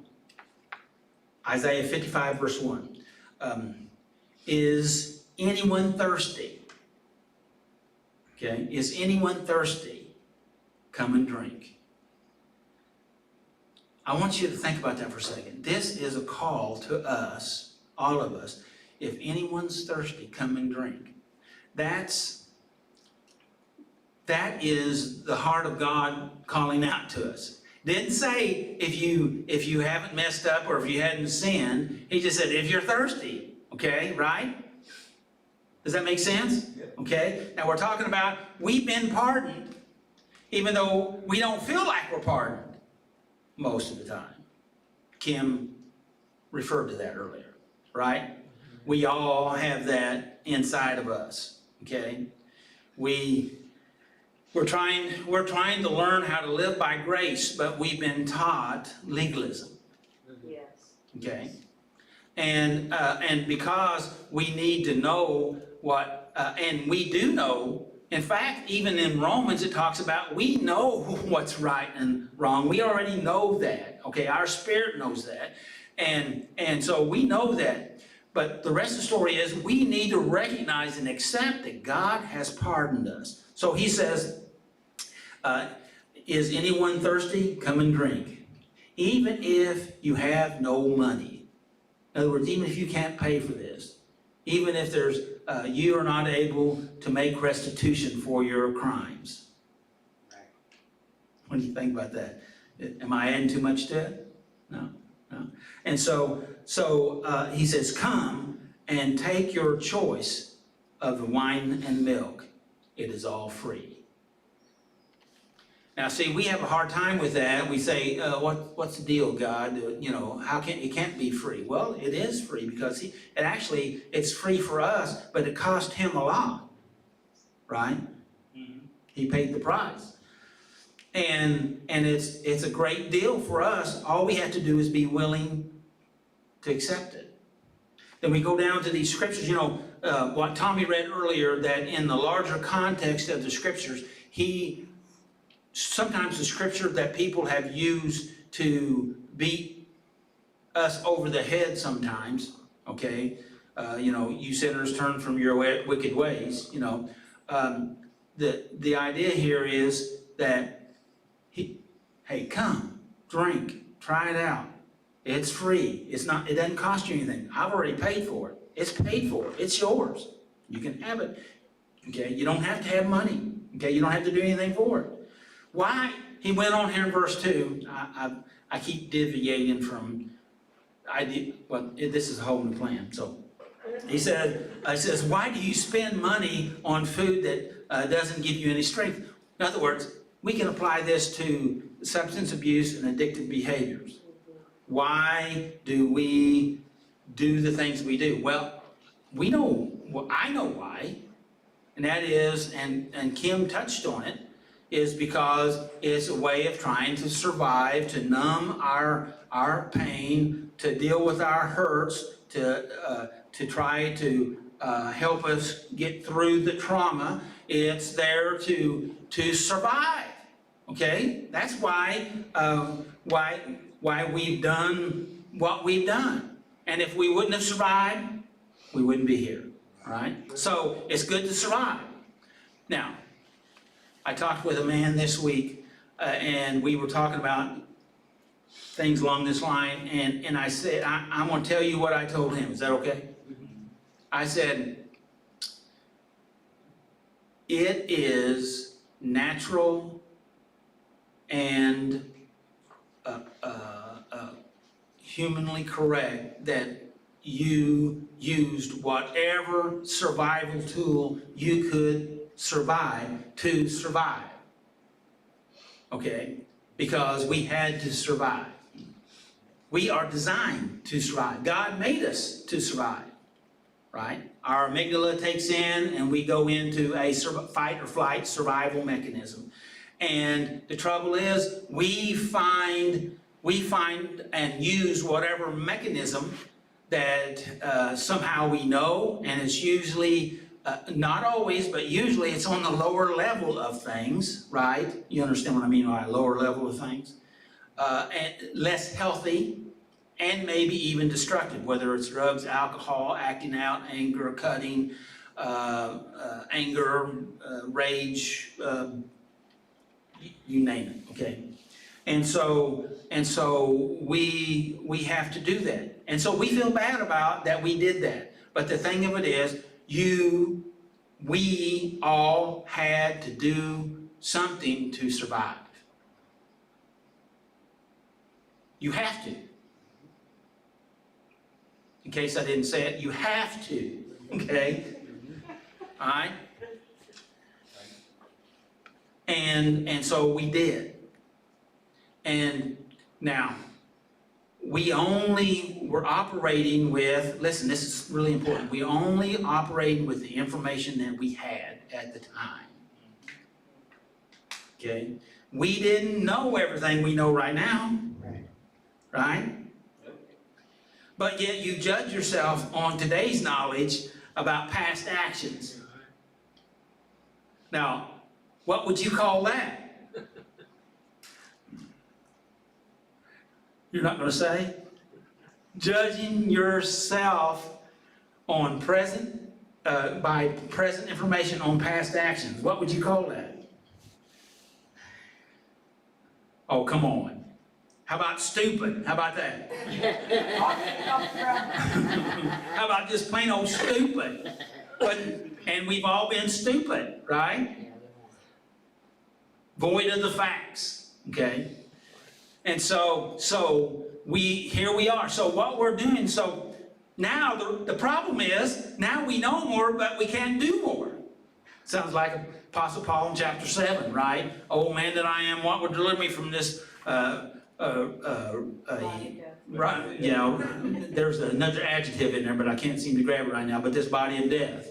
Isaiah 55 verse 1. Is anyone thirsty? Okay, is anyone thirsty? Come and drink. I want you to think about that for a second. This is a call to us, all of us. If anyone's thirsty, come and drink. That is the heart of God calling out to us. Didn't say if you haven't messed up or if you hadn't sinned. He just said if you're thirsty. Okay, right? Does that make sense? Okay. Now we're talking about we've been pardoned, even though we don't feel like we're pardoned most of the time. Kim referred to that earlier, right? We all have that inside of us, okay? We're trying to learn how to live by grace, but we've been taught legalism, Yes. okay? And because we need to know what, and we do know. In fact, even in Romans, it talks about we know what's right and wrong. We already know that, okay? Our spirit knows that, and so we know that. But the rest of the story is we need to recognize and accept that God has pardoned us. So He says, is anyone thirsty? Come and drink. Even if you have no money. In other words, even if you can't pay for this, even if you are not able to make restitution for your crimes. What do you think about that? Am I adding too much to it? No. And so He says, come and take your choice of the wine and milk. It is all free. Now, see, we have a hard time with that. We say, what's the deal, God? It can't be free. Well, it is free because it's free for us, but it cost Him a lot, right? Mm-hmm. He paid the price. And it's a great deal for us. All we have to do is be willing to accept it. Then we go down to these scriptures, what Tommy read earlier, that in the larger context of the scriptures, sometimes the scripture that people have used to beat us over the head sometimes, okay? You sinners, turn from your wicked ways, the idea here is that, hey, come, drink, try it out. It's free. It doesn't cost you anything. I've already paid for it. It's paid for. It's yours. You can have it. Okay? You don't have to have money. Okay? You don't have to do anything for it. Why? He went on here in verse 2. I keep deviating from this is a whole new plan. So he says, why do you spend money on food that doesn't give you any strength? In other words, we can apply this to substance abuse and addictive behaviors. Why do we do the things we do? Well, I know why, and that is, and Kim touched on it, is because it's a way of trying to survive, to numb our pain, to deal with our hurts, to try to help us get through the trauma. It's there to survive. Okay, that's why we've done what we've done. And if we wouldn't have survived, we wouldn't be here. All right. So it's good to survive. Now, I talked with a man this week, and we were talking about things along this line, and I said, I'm going to tell you what I told him. Is that okay? I said, it is natural and humanly correct that you used whatever survival tool you could survive to survive. Okay? Because we had to survive. We are designed to survive. God made us to survive. Right? Our amygdala takes in and we go into a fight or flight survival mechanism. And the trouble is, we find and use whatever mechanism that somehow we know, and it's usually, not always, but usually it's on the lower level of things, right? You understand what I mean by lower level of things? And less healthy, and maybe even destructive, whether it's drugs, alcohol, acting out, anger, cutting, rage, you name it, okay? And so we have to do that. And so we feel bad about that we did that. But the thing of it is, we all had to do something to survive. You have to. In case I didn't say it, you have to, okay? All right? And so we did. And now, we only were operating with, listen, this is really important, we only operated with the information that we had at the time. Okay? We didn't know everything we know right now. Right? But yet you judge yourself on today's knowledge about past actions. Now, what would you call that? You're not going to say? Judging yourself on by present information on past actions. What would you call that? Oh, come on. How about stupid? How about that? How about just plain old stupid? And we've all been stupid, right? Void of the facts, okay? And so here we are. So what we're doing, so now the problem is, now we know more, but we can't do more. Sounds like Apostle Paul in chapter 7, right? Oh man that I am, what would deliver me from this, right, there's another adjective in there, but I can't seem to grab it right now, but this body of death.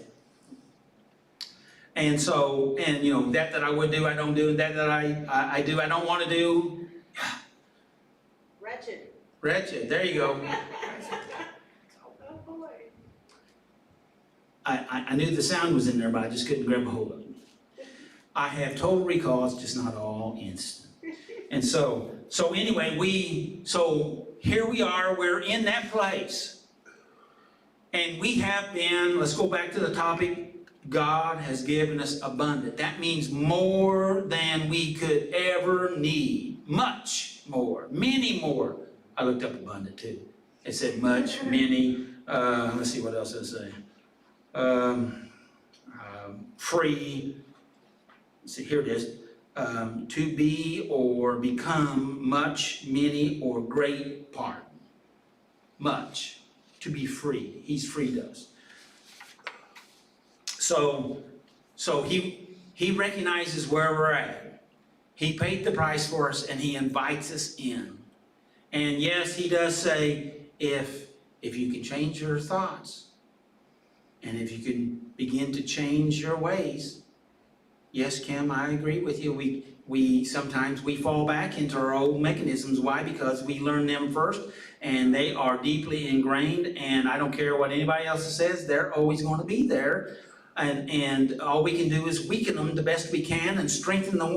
And so, and you know, that I would do, I don't do, and that I do, I don't want to do. Wretched, there you go. Oh, boy. I knew the sound was in there, but I just couldn't grab a hold of it. I have total recall, it's just not all instant. And so anyway, so here we are, we're in that place. And we have been, let's go back to the topic, God has given us abundant. That means more than we could ever need. Much more, many more. I looked up abundant too. It said much, many, let's see what else it say. Free, let's see, here it is. To be or become much, many, or great part. Much. To be free. He's freed us. So he recognizes where we're at. He paid the price for us and he invites us in. And yes, he does say, if you can change your thoughts, and if you can begin to change your ways. Yes, Kim, I agree with you. We sometimes we fall back into our old mechanisms. Why? Because we learn them first, and they are deeply ingrained, and I don't care what anybody else says, they're always going to be there. And all we can do is weaken them the best we can and strengthen the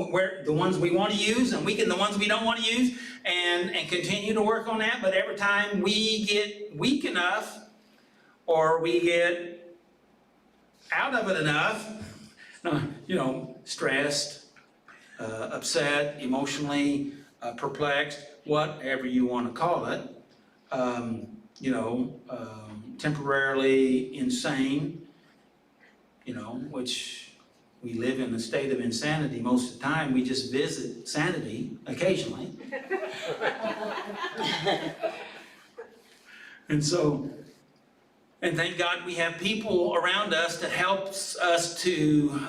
ones we want to use and weaken the ones we don't want to use and continue to work on that. But every time we get weak enough or we get out of it enough, you know, stressed, upset, emotionally perplexed, whatever you want to call it, you know, temporarily insane, you know, which we live in a state of insanity most of the time. We just visit sanity occasionally. And thank God we have people around us that helps us to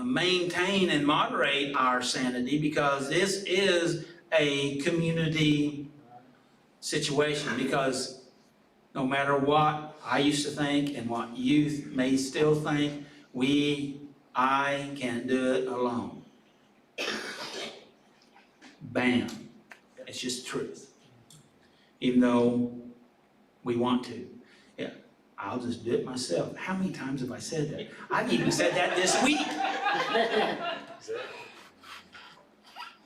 maintain and moderate our sanity, because this is a community situation. Because no matter what I used to think and what youth may still think, I can't do it alone. Bam. It's just the truth. Even though we want to. Yeah, I'll just do it myself. How many times have I said that? I've even said that this week.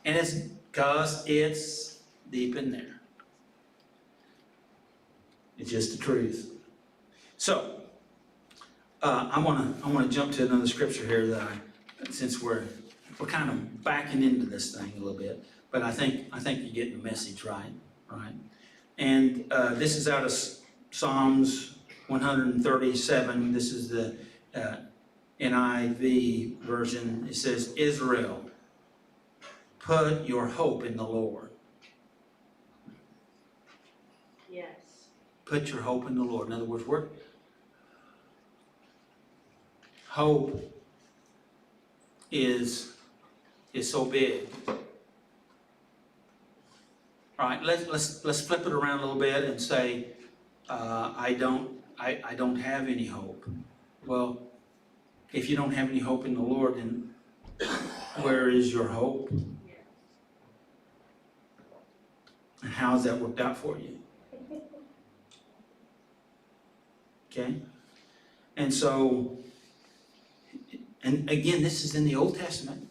And it's because it's deep in there. It's just the truth. So, I want to jump to another scripture here that since we're kind of backing into this thing a little bit, but I think you're getting the message right. And this is out of Psalms 137. This is the NIV version. It says, Israel, put your hope in the Lord. Yes. Put your hope in the Lord. In other words, hope is so big. All right, let's flip it around a little bit and say, I don't have any hope. Well, if you don't have any hope in the Lord, then where is your hope? Yes. And how's that worked out for you? Okay? And so, and again, this is in the Old Testament.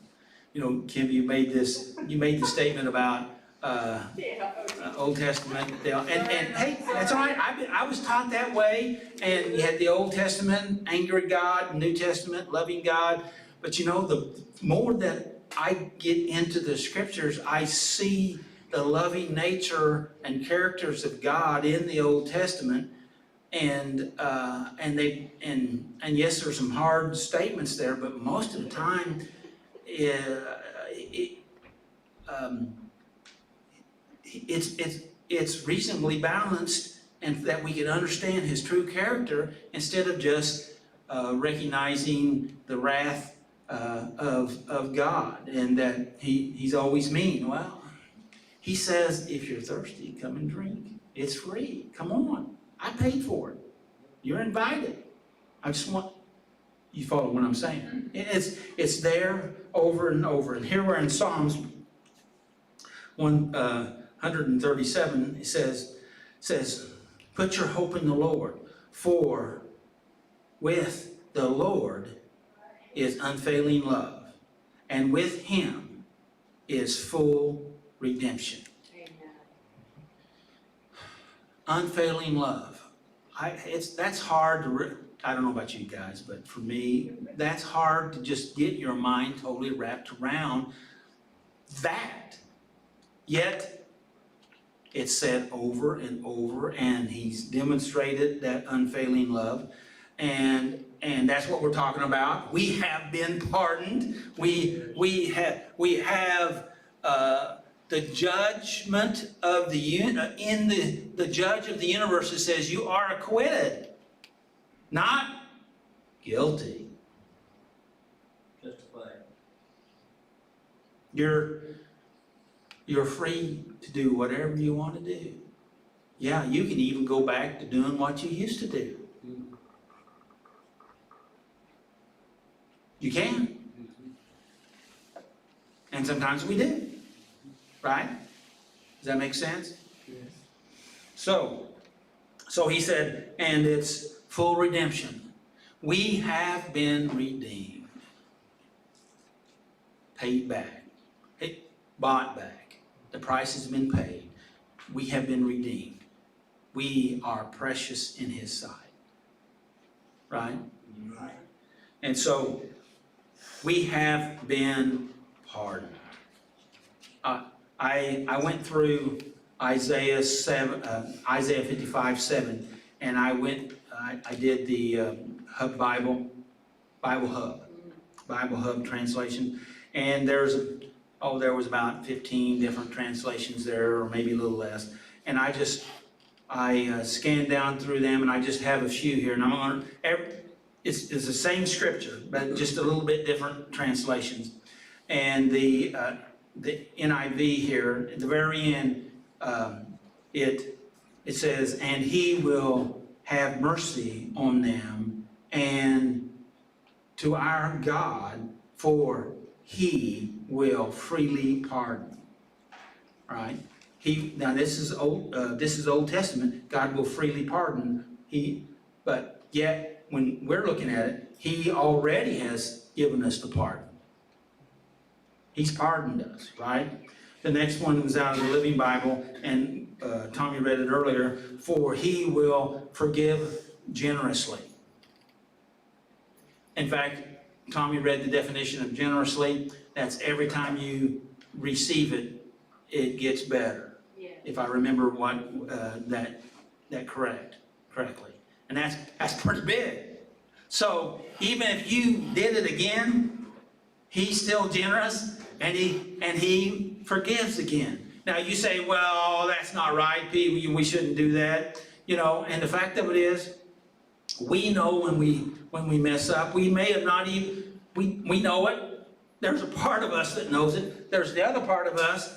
You know, Kim, you made the statement about Old Testament, and hey, that's all right. I was taught that way, and you had the Old Testament, angry God, New Testament, loving God. But you know, the more that I get into the scriptures, I see the loving nature and characters of God in the Old Testament, and yes, there's some hard statements there, but most of the time, it's reasonably balanced, and that we can understand his true character instead of just recognizing the wrath of God and that he's always mean. Well, he says, if you're thirsty, come and drink. It's free. Come on. I paid for it. You're invited. I just want You follow what I'm saying? It's there over and over. And here we're in Psalms 137, it says, put your hope in the Lord, for with the Lord is unfailing love, and with him is full redemption. Amen. Unfailing love. That's hard to, I don't know about you guys, but for me, that's hard to just get your mind totally wrapped around that. Yet, it's said over and over, and he's demonstrated that unfailing love. And that's what we're talking about. We have been pardoned. We have the judgment of the judge of the universe that says you are acquitted, not guilty. Justified. You're free to do whatever you want to do. Yeah, you can even go back to doing what you used to do. You can. And sometimes we do. Right? Does that make sense? Yes. So he said, and it's full redemption. We have been redeemed. Paid back. Bought back. The price has been paid. We have been redeemed. We are precious in his sight. Right? Right. And so, we have been pardoned. I went through Isaiah 55:7, and I did the Hub Bible Hub translation, and there was about 15 different translations there, or maybe a little less, and I scanned down through them, and I just have a few here, and it's the same scripture, but just a little bit different translations. And the NIV here, at the very end, it says, and he will have mercy on them, and to our God, for he will freely pardon. Right? Now this is Old Testament. God will freely pardon. But yet, when we're looking at it, he already has given us the pardon. He's pardoned us, right? The next one was out of the Living Bible, and Tommy read it earlier. For he will forgive generously. In fact, Tommy read the definition of generously. That's every time you receive it, it gets better. Yeah. If I remember what that correctly, and that's pretty big. So even if you did it again, he's still generous, and he forgives again. Now you say, well, that's not right, Pete. We shouldn't do that, And the fact of it is, we know when we mess up. We may have not even we know it. There's a part of us that knows it. There's the other part of us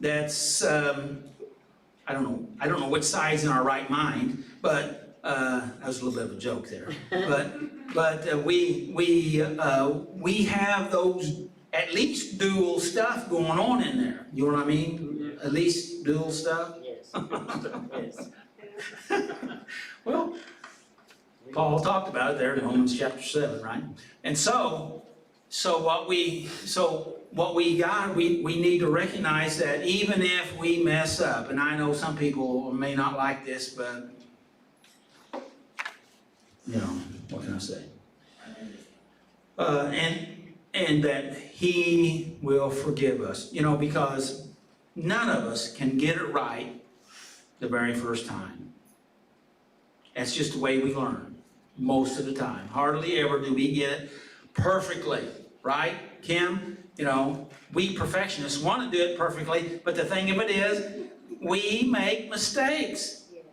that's I don't know which side's in our right mind, but that was a little bit of a joke there. But we have those at least dual stuff going on in there. You know what I mean? At least dual stuff. Yes. Yes. Well, Paul talked about it there in Romans chapter 7, right? And so what we got, we need to recognize that even if we mess up, and I know some people may not like this, but what can I say? And that he will forgive us, because none of us can get it right the very first time. That's just the way we learn most of the time. Hardly ever do we get it perfectly, right, Kim? We perfectionists want to do it perfectly, but the thing of it is, we make mistakes. Yes.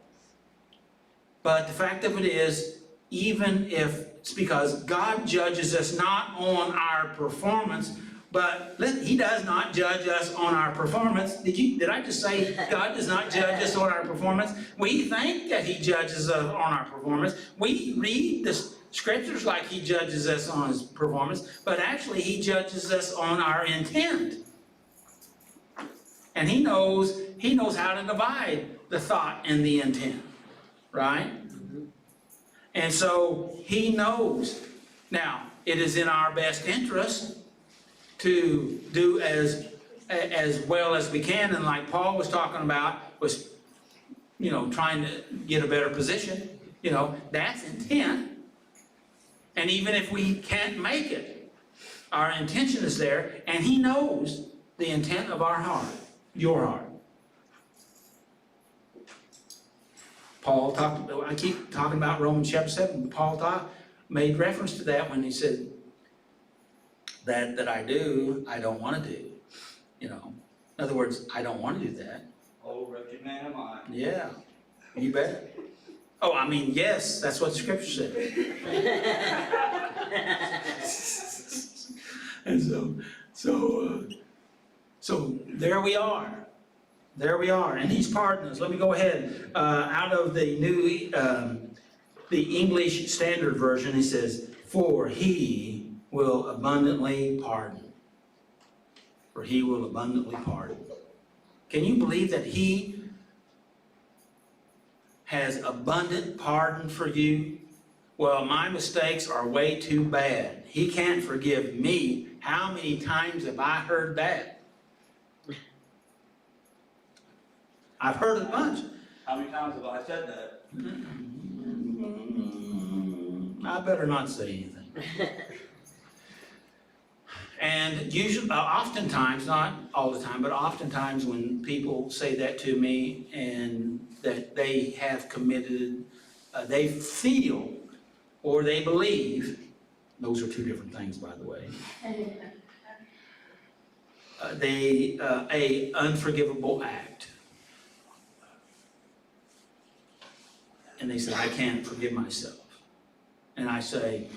But the fact of it is, even if it's because God judges us not on our performance, but he does not judge us on our performance. Did I just say God does not judge us on our performance? We think that he judges us on our performance. We read Scripture's like he judges us on his performance, but actually he judges us on our intent. And he knows how to divide the thought and the intent, right? And so he knows. Now, it is in our best interest to do as well as we can, and like Paul was talking about, was, trying to get a better position, that's intent. And even if we can't make it, our intention is there, and he knows the intent of our heart, your heart. Paul I keep talking about Romans chapter 7, but Paul made reference to that when he said, that I don't want to do, In other words, I don't want to do that. Oh, wretched man am I. Yeah, you bet. Oh, I mean, yes, that's what the scripture said. And so there we are. There we are, and he's pardoned us. Let me go ahead. Out of the the English Standard Version, he says, "For he will abundantly pardon." For he will abundantly pardon. Can you believe that he has abundant pardon for you? Well, my mistakes are way too bad. He can't forgive me. How many times have I heard that? I've heard it a bunch. How many times have I said that? I better not say anything. And usually, oftentimes, not all the time, but oftentimes when people say that to me and that they have committed, they feel or they believe, those are two different things, by the way, a unforgivable act. And they say, I can't forgive myself. And I say,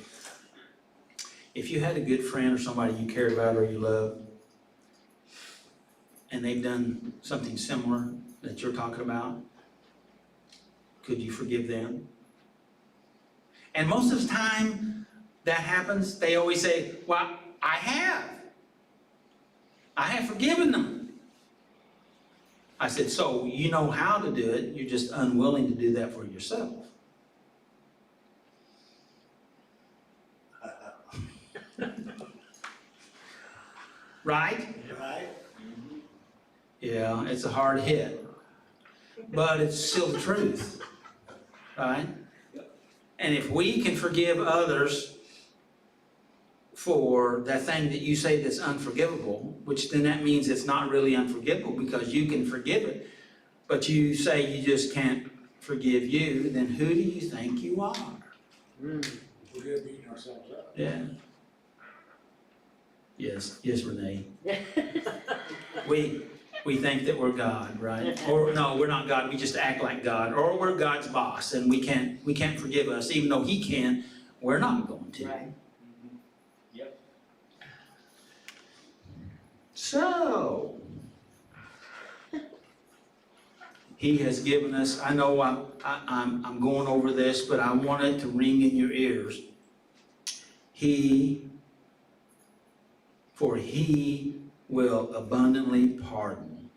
if you had a good friend or somebody you cared about or you loved, and they've done something similar that you're talking about, could you forgive them? And most of the time that happens, they always say, well, I have forgiven them. I said, so you know how to do it, you're just unwilling to do that for yourself. Right? Right? Yeah, it's a hard hit, but it's still the truth, right? And if we can forgive others for that thing that you say that's unforgivable, which then that means it's not really unforgivable because you can forgive it, but you say you just can't forgive you, then who do you think you are? We're beating ourselves up. Yeah. Yes, Renee. We think that we're God, right? Or no, we're not God, we just act like God. Or we're God's boss and we can't forgive us, even though he can, we're not going to. Right. Yep. So, he has given us, I know I'm going over this, but I want it to ring in your ears. For he will abundantly pardon.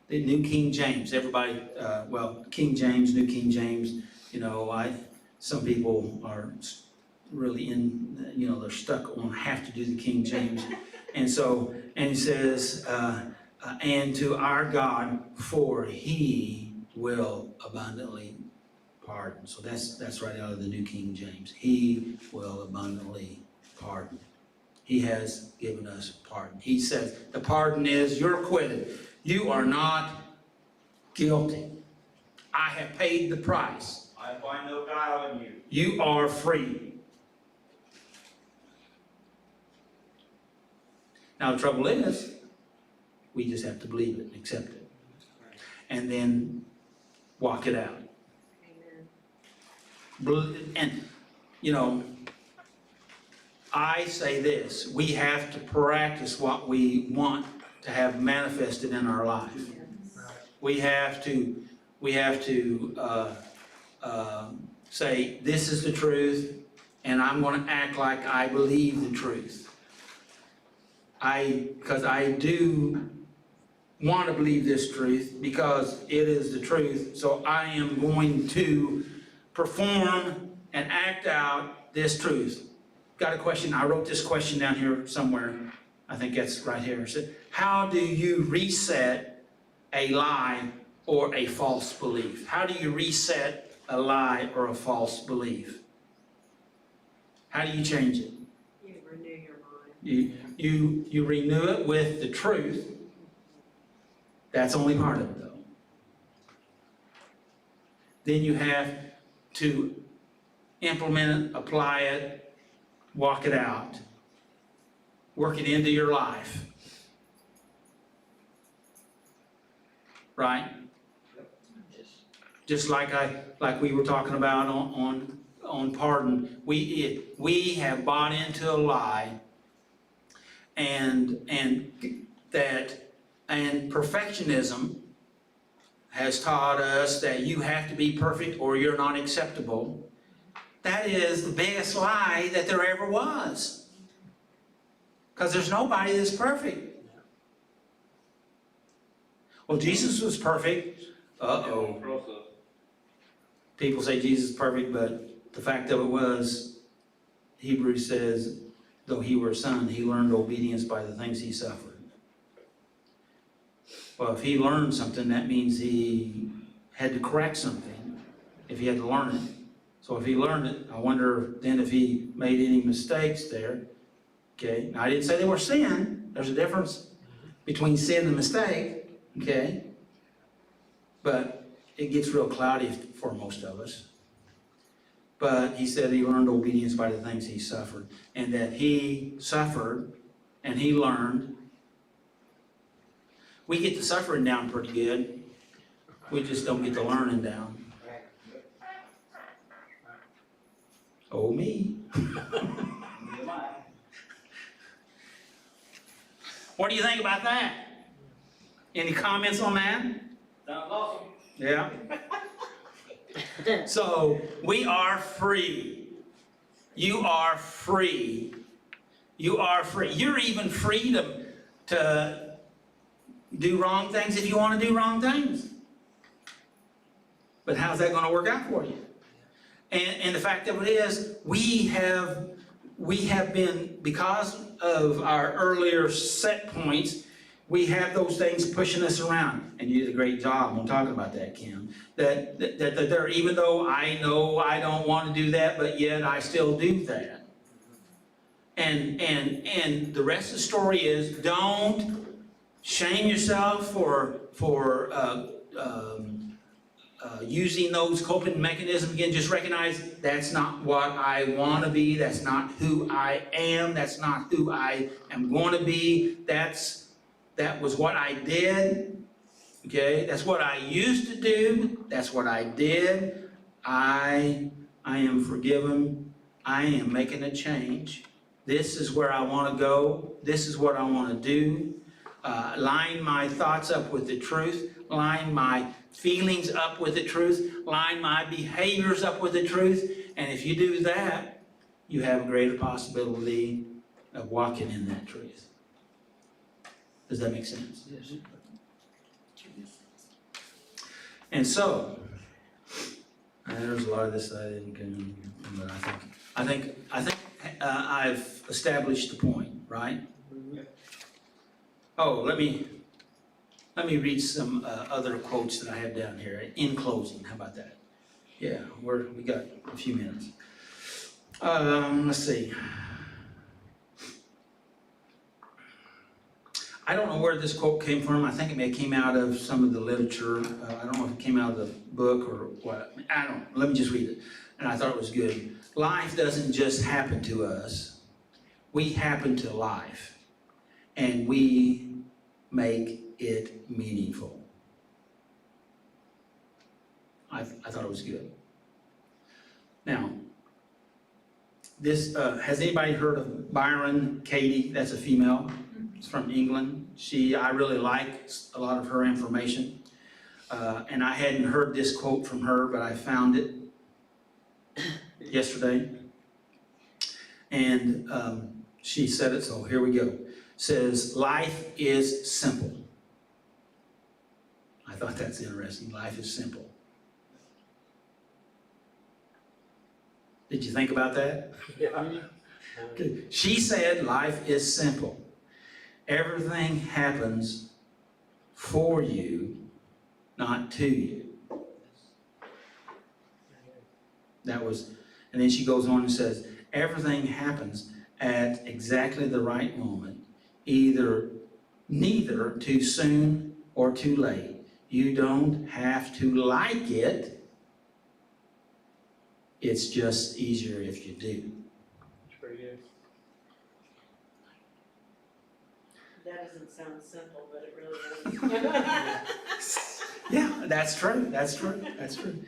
The New King James, everybody, King James, New King James, some people are really they're stuck on have to do the King James. And he says, and to our God, for he will abundantly pardon. So that's right out of the New King James. He will abundantly pardon. He has given us pardon. He says, the pardon is, you're acquitted. You are not guilty. I have paid the price. I find no guile in you. You are free. Now the trouble is, we just have to believe it and accept it. And then walk it out. And, I say this, we have to practice what we want to have manifested in our life. We have to say, this is the truth, and I'm gonna act like I believe the truth. Because I do want to believe this truth because it is the truth, so I am going to perform and act out this truth. Got a question, I wrote this question down here somewhere, I think that's right here. It said, how do you reset a lie or a false belief? How do you reset a lie or a false belief? How do you change it? You renew your mind. You renew it with the truth. That's only part of it though. Then you have to implement it, apply it, walk it out, work it into your life. Right? Just like we were talking about on pardon, we have bought into a lie, and perfectionism has taught us that you have to be perfect or you're not acceptable. That is the biggest lie that there ever was. Because there's nobody that's perfect. Well, Jesus was perfect. Uh-oh. People say Jesus is perfect, but the fact of it was, Hebrews says, though he were a son, he learned obedience by the things he suffered. Well, if he learned something, that means he had to correct something, if he had to learn it. So if he learned it, I wonder then if he made any mistakes there. Okay, now I didn't say they were sin. There's a difference between sin and mistake, okay? But it gets real cloudy for most of us. But he said he learned obedience by the things he suffered, and that he suffered and he learned. We get the suffering down pretty good. We just don't get the learning down. Oh, me. What do you think about that? Any comments on that? Sounds awesome. Yeah. So we are free. You are free. You are free. You're even free to do wrong things if you want to do wrong things. But how's that going to work out for you? And the fact of it is, we have been, because of our earlier set points, we have those things pushing us around. And you did a great job on talking about that, Kim. That there, even though I know I don't want to do that, but yet I still do that. And the rest of the story is, don't shame yourself for using those coping mechanisms. Again, just recognize that's not what I want to be. That's not who I am. That's not who I am going to be. That was what I did. Okay, that's what I used to do. That's what I did. I am forgiven. I am making a change. This is where I want to go. This is what I want to do. Line my thoughts up with the truth. Line my feelings up with the truth. Line my behaviors up with the truth. And if you do that, you have a greater possibility of walking in that truth. Does that make sense? Yes. And so, there's a lot of this that I didn't get into, but I think I've established the point, right? Oh, let me read some other quotes that I have down here in closing. How about that? Yeah, we got a few minutes. Let's see. I don't know where this quote came from. I think it may have came out of some of the literature. I don't know if it came out of the book or what. I don't know. Let me just read it. And I thought it was good. Life doesn't just happen to us. We happen to life. And we make it meaningful. I thought it was good. Now, this has anybody heard of Byron Katie? That's a female. It's from England. I really like a lot of her information. And I hadn't heard this quote from her, but I found it yesterday. And she said it, so here we go. Says, life is simple. I thought that's interesting. Life is simple. Did you think about that? Yeah. Okay. She said, life is simple. Everything happens for you, not to you. That was, and then she goes on and says, everything happens at exactly the right moment, neither too soon or too late. You don't have to like it. It's just easier if you do. It's pretty good. That doesn't sound simple, but it really is. Yeah, that's true, that's true, that's true.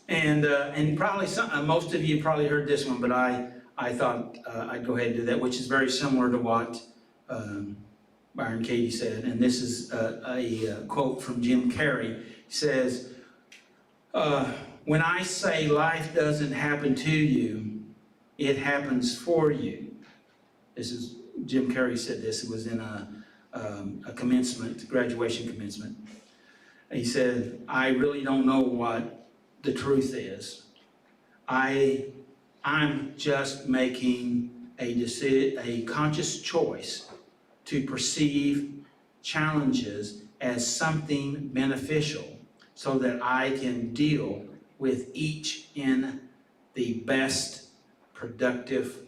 And probably most of you probably heard this one, but I thought I'd go ahead and do that, which is very similar to what Byron Katie said. And this is a quote from Jim Carrey. He says, when I say life doesn't happen to you, it happens for you. This is, Jim Carrey said this, it was in a graduation commencement. He said, I really don't know what the truth is. I'm just making a conscious choice to perceive challenges as something beneficial so that I can deal with each in the best productive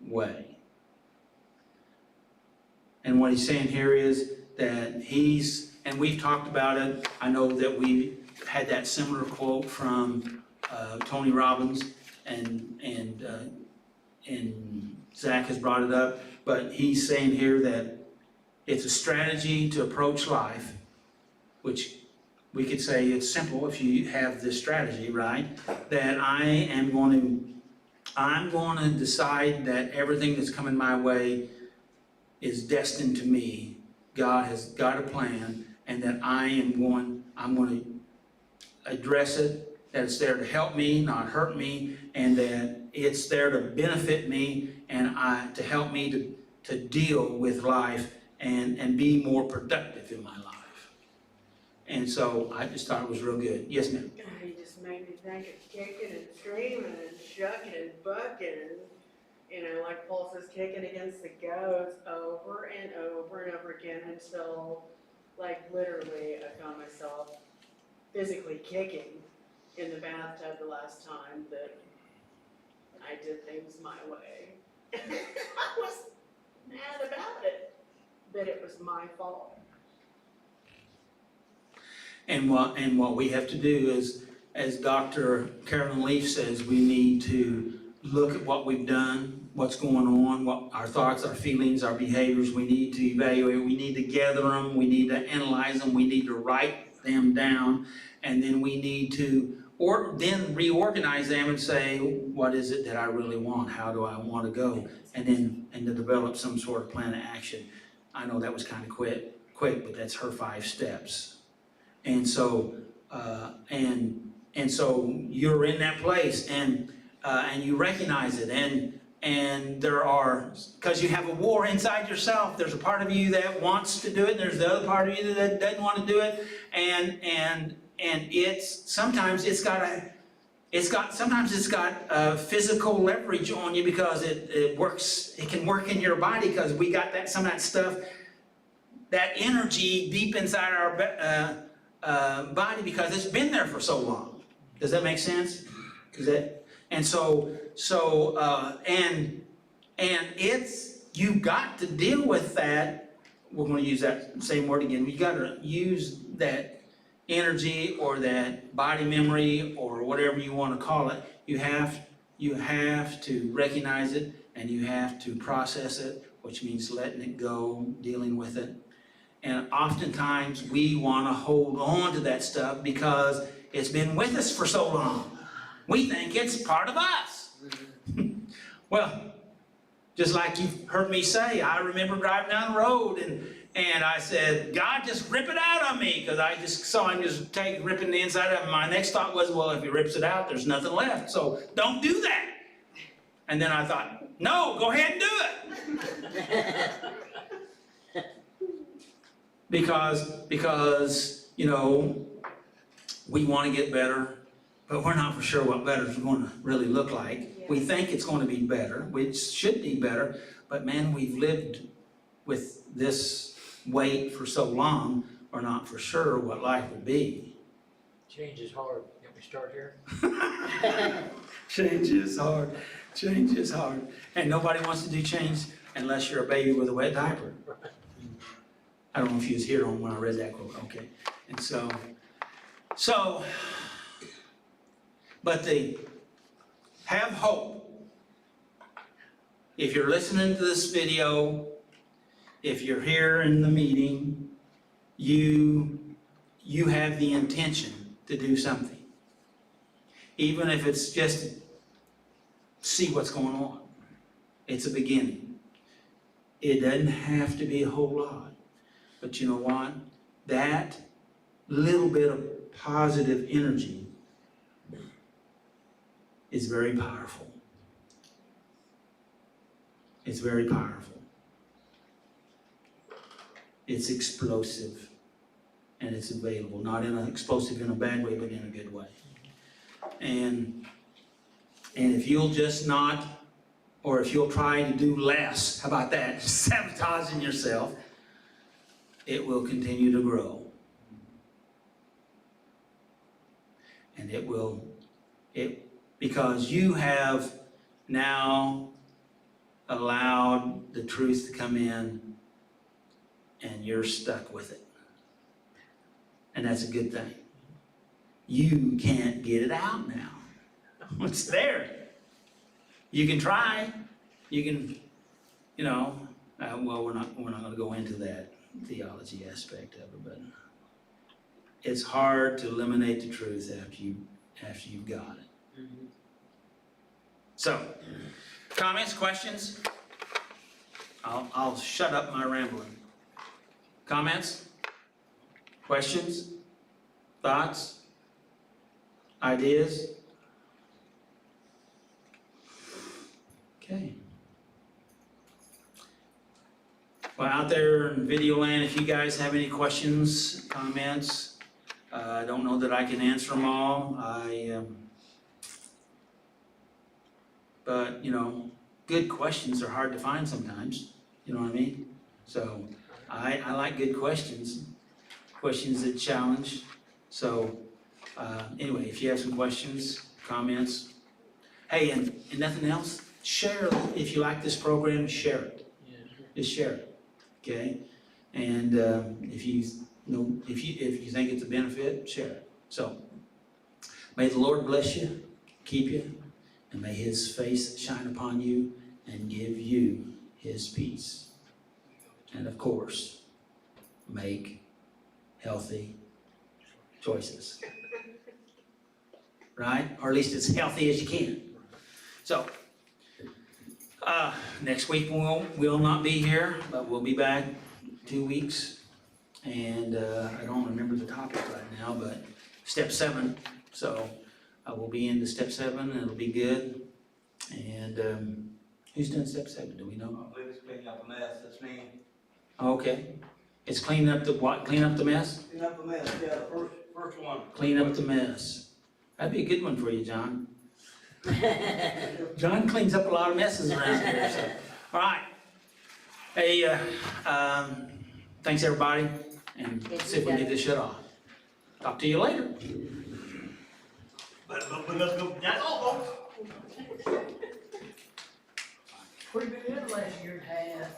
way. And what he's saying here is that and we've talked about it, I know that we had that similar quote from Tony Robbins, and Zach has brought it up, but he's saying here that it's a strategy to approach life, which we could say it's simple if you have this strategy, right? That I'm going to decide that everything that's coming my way is destined to me. God has got a plan, and that I'm going to address it, that it's there to help me, not hurt me, and that it's there to benefit me and to help me to deal with life and be more productive in my life. And so I just thought it was real good. Yes, ma'am? You just made me think of kicking and screaming and shucking and bucking and, like Paul says, kicking against the goats over and over and over again until, like, literally I found myself physically kicking in the bathtub the last time that I did things my way. I was mad about it, but it was my fault. And what we have to do is, as Dr. Carolyn Leaf says, we need to look at what we've done, what's going on, what our thoughts, our feelings, our behaviors. We need to evaluate, we need to gather them, we need to analyze them, we need to write them down, and then we need to then reorganize them and say, what is it that I really want? How do I want to go? And to develop some sort of plan of action. I know that was kind of quick, but that's her 5 steps. And so, and so you're in that place, and you recognize it, and there are, because you have a war inside yourself. There's a part of you that wants to do it, and there's the other part of you that doesn't want to do it, and sometimes it's got physical leverage on you because it can work in your body because we got some of that stuff, that energy deep inside our body because it's been there for so long. Does that make sense? You've got to deal with that. We're going to use that same word again. You got to use that energy or that body memory or whatever you want to call it. You have to recognize it and you have to process it, which means letting it go, dealing with it. And oftentimes we want to hold on to that stuff because it's been with us for so long. We think it's part of us. Well, just like you've heard me say, I remember driving down the road and I said, God, just rip it out on me, because I just saw him just ripping the inside of it. My next thought was, well, if he rips it out, there's nothing left, so don't do that. And then I thought, No, go ahead and do it. Because, you know, we want to get better, but we're not for sure what better is going to really look like. We think it's going to be better, which should be better, but man, we've lived with this weight for so long, we're not for sure what life will be. Change is hard. Can we start here? Change is hard. Change is hard. And nobody wants to do change unless you're a baby with a wet diaper. I don't know if you was here when I read that quote, okay. And so, but have hope. If you're listening to this video, if you're here in the meeting, you have the intention to do something. Even if it's just see what's going on. It's a beginning. It doesn't have to be a whole lot. But you know what? That little bit of positive energy is very powerful. It's very powerful. It's explosive. And it's available. Not in an explosive in a bad way, but in a good way. And if you'll just not, or if you'll try to do less, how about that? Sabotaging yourself, it will continue to grow. And because you have now allowed the truth to come in and you're stuck with it. And that's a good thing. You can't get it out now. It's there. You can try. You can, you know, well, we're not going to go into that theology aspect of it, but it's hard to eliminate the truth after you've got it. So, comments, questions? I'll shut up my rambling. Comments? Questions? Thoughts? Ideas? Okay. Well, out there in video land, if you guys have any questions, comments, I don't know that I can answer them all. But, you know, good questions are hard to find sometimes. You know what I mean? So, I like good questions. Questions that challenge. So, anyway, if you have some questions, comments, hey, and nothing else, share it. If you like this program, share it. Just share it, okay? And if you think it's a benefit, share it. So, may the Lord bless you, keep you, and may His face shine upon you and give you His peace. And of course, make healthy choices. Right? Or at least as healthy as you can. So, next week we'll not be here, but we'll be back 2 weeks. And I don't remember the topic right now, but step 7. So we'll be into step 7 and it'll be good. And who's done step 7? Do we know? I believe it's cleaning up a mess, that's me. Okay. It's cleaning up the what? Clean up the mess? Clean up a mess, yeah, the first one. Clean up the mess. That'd be a good one for you, John. John cleans up a lot of messes around here. So. All right. Hey, thanks everybody, and see if we can get this shut off. Talk to you later. But let's go, that's all, folks. We've been in last year and a half.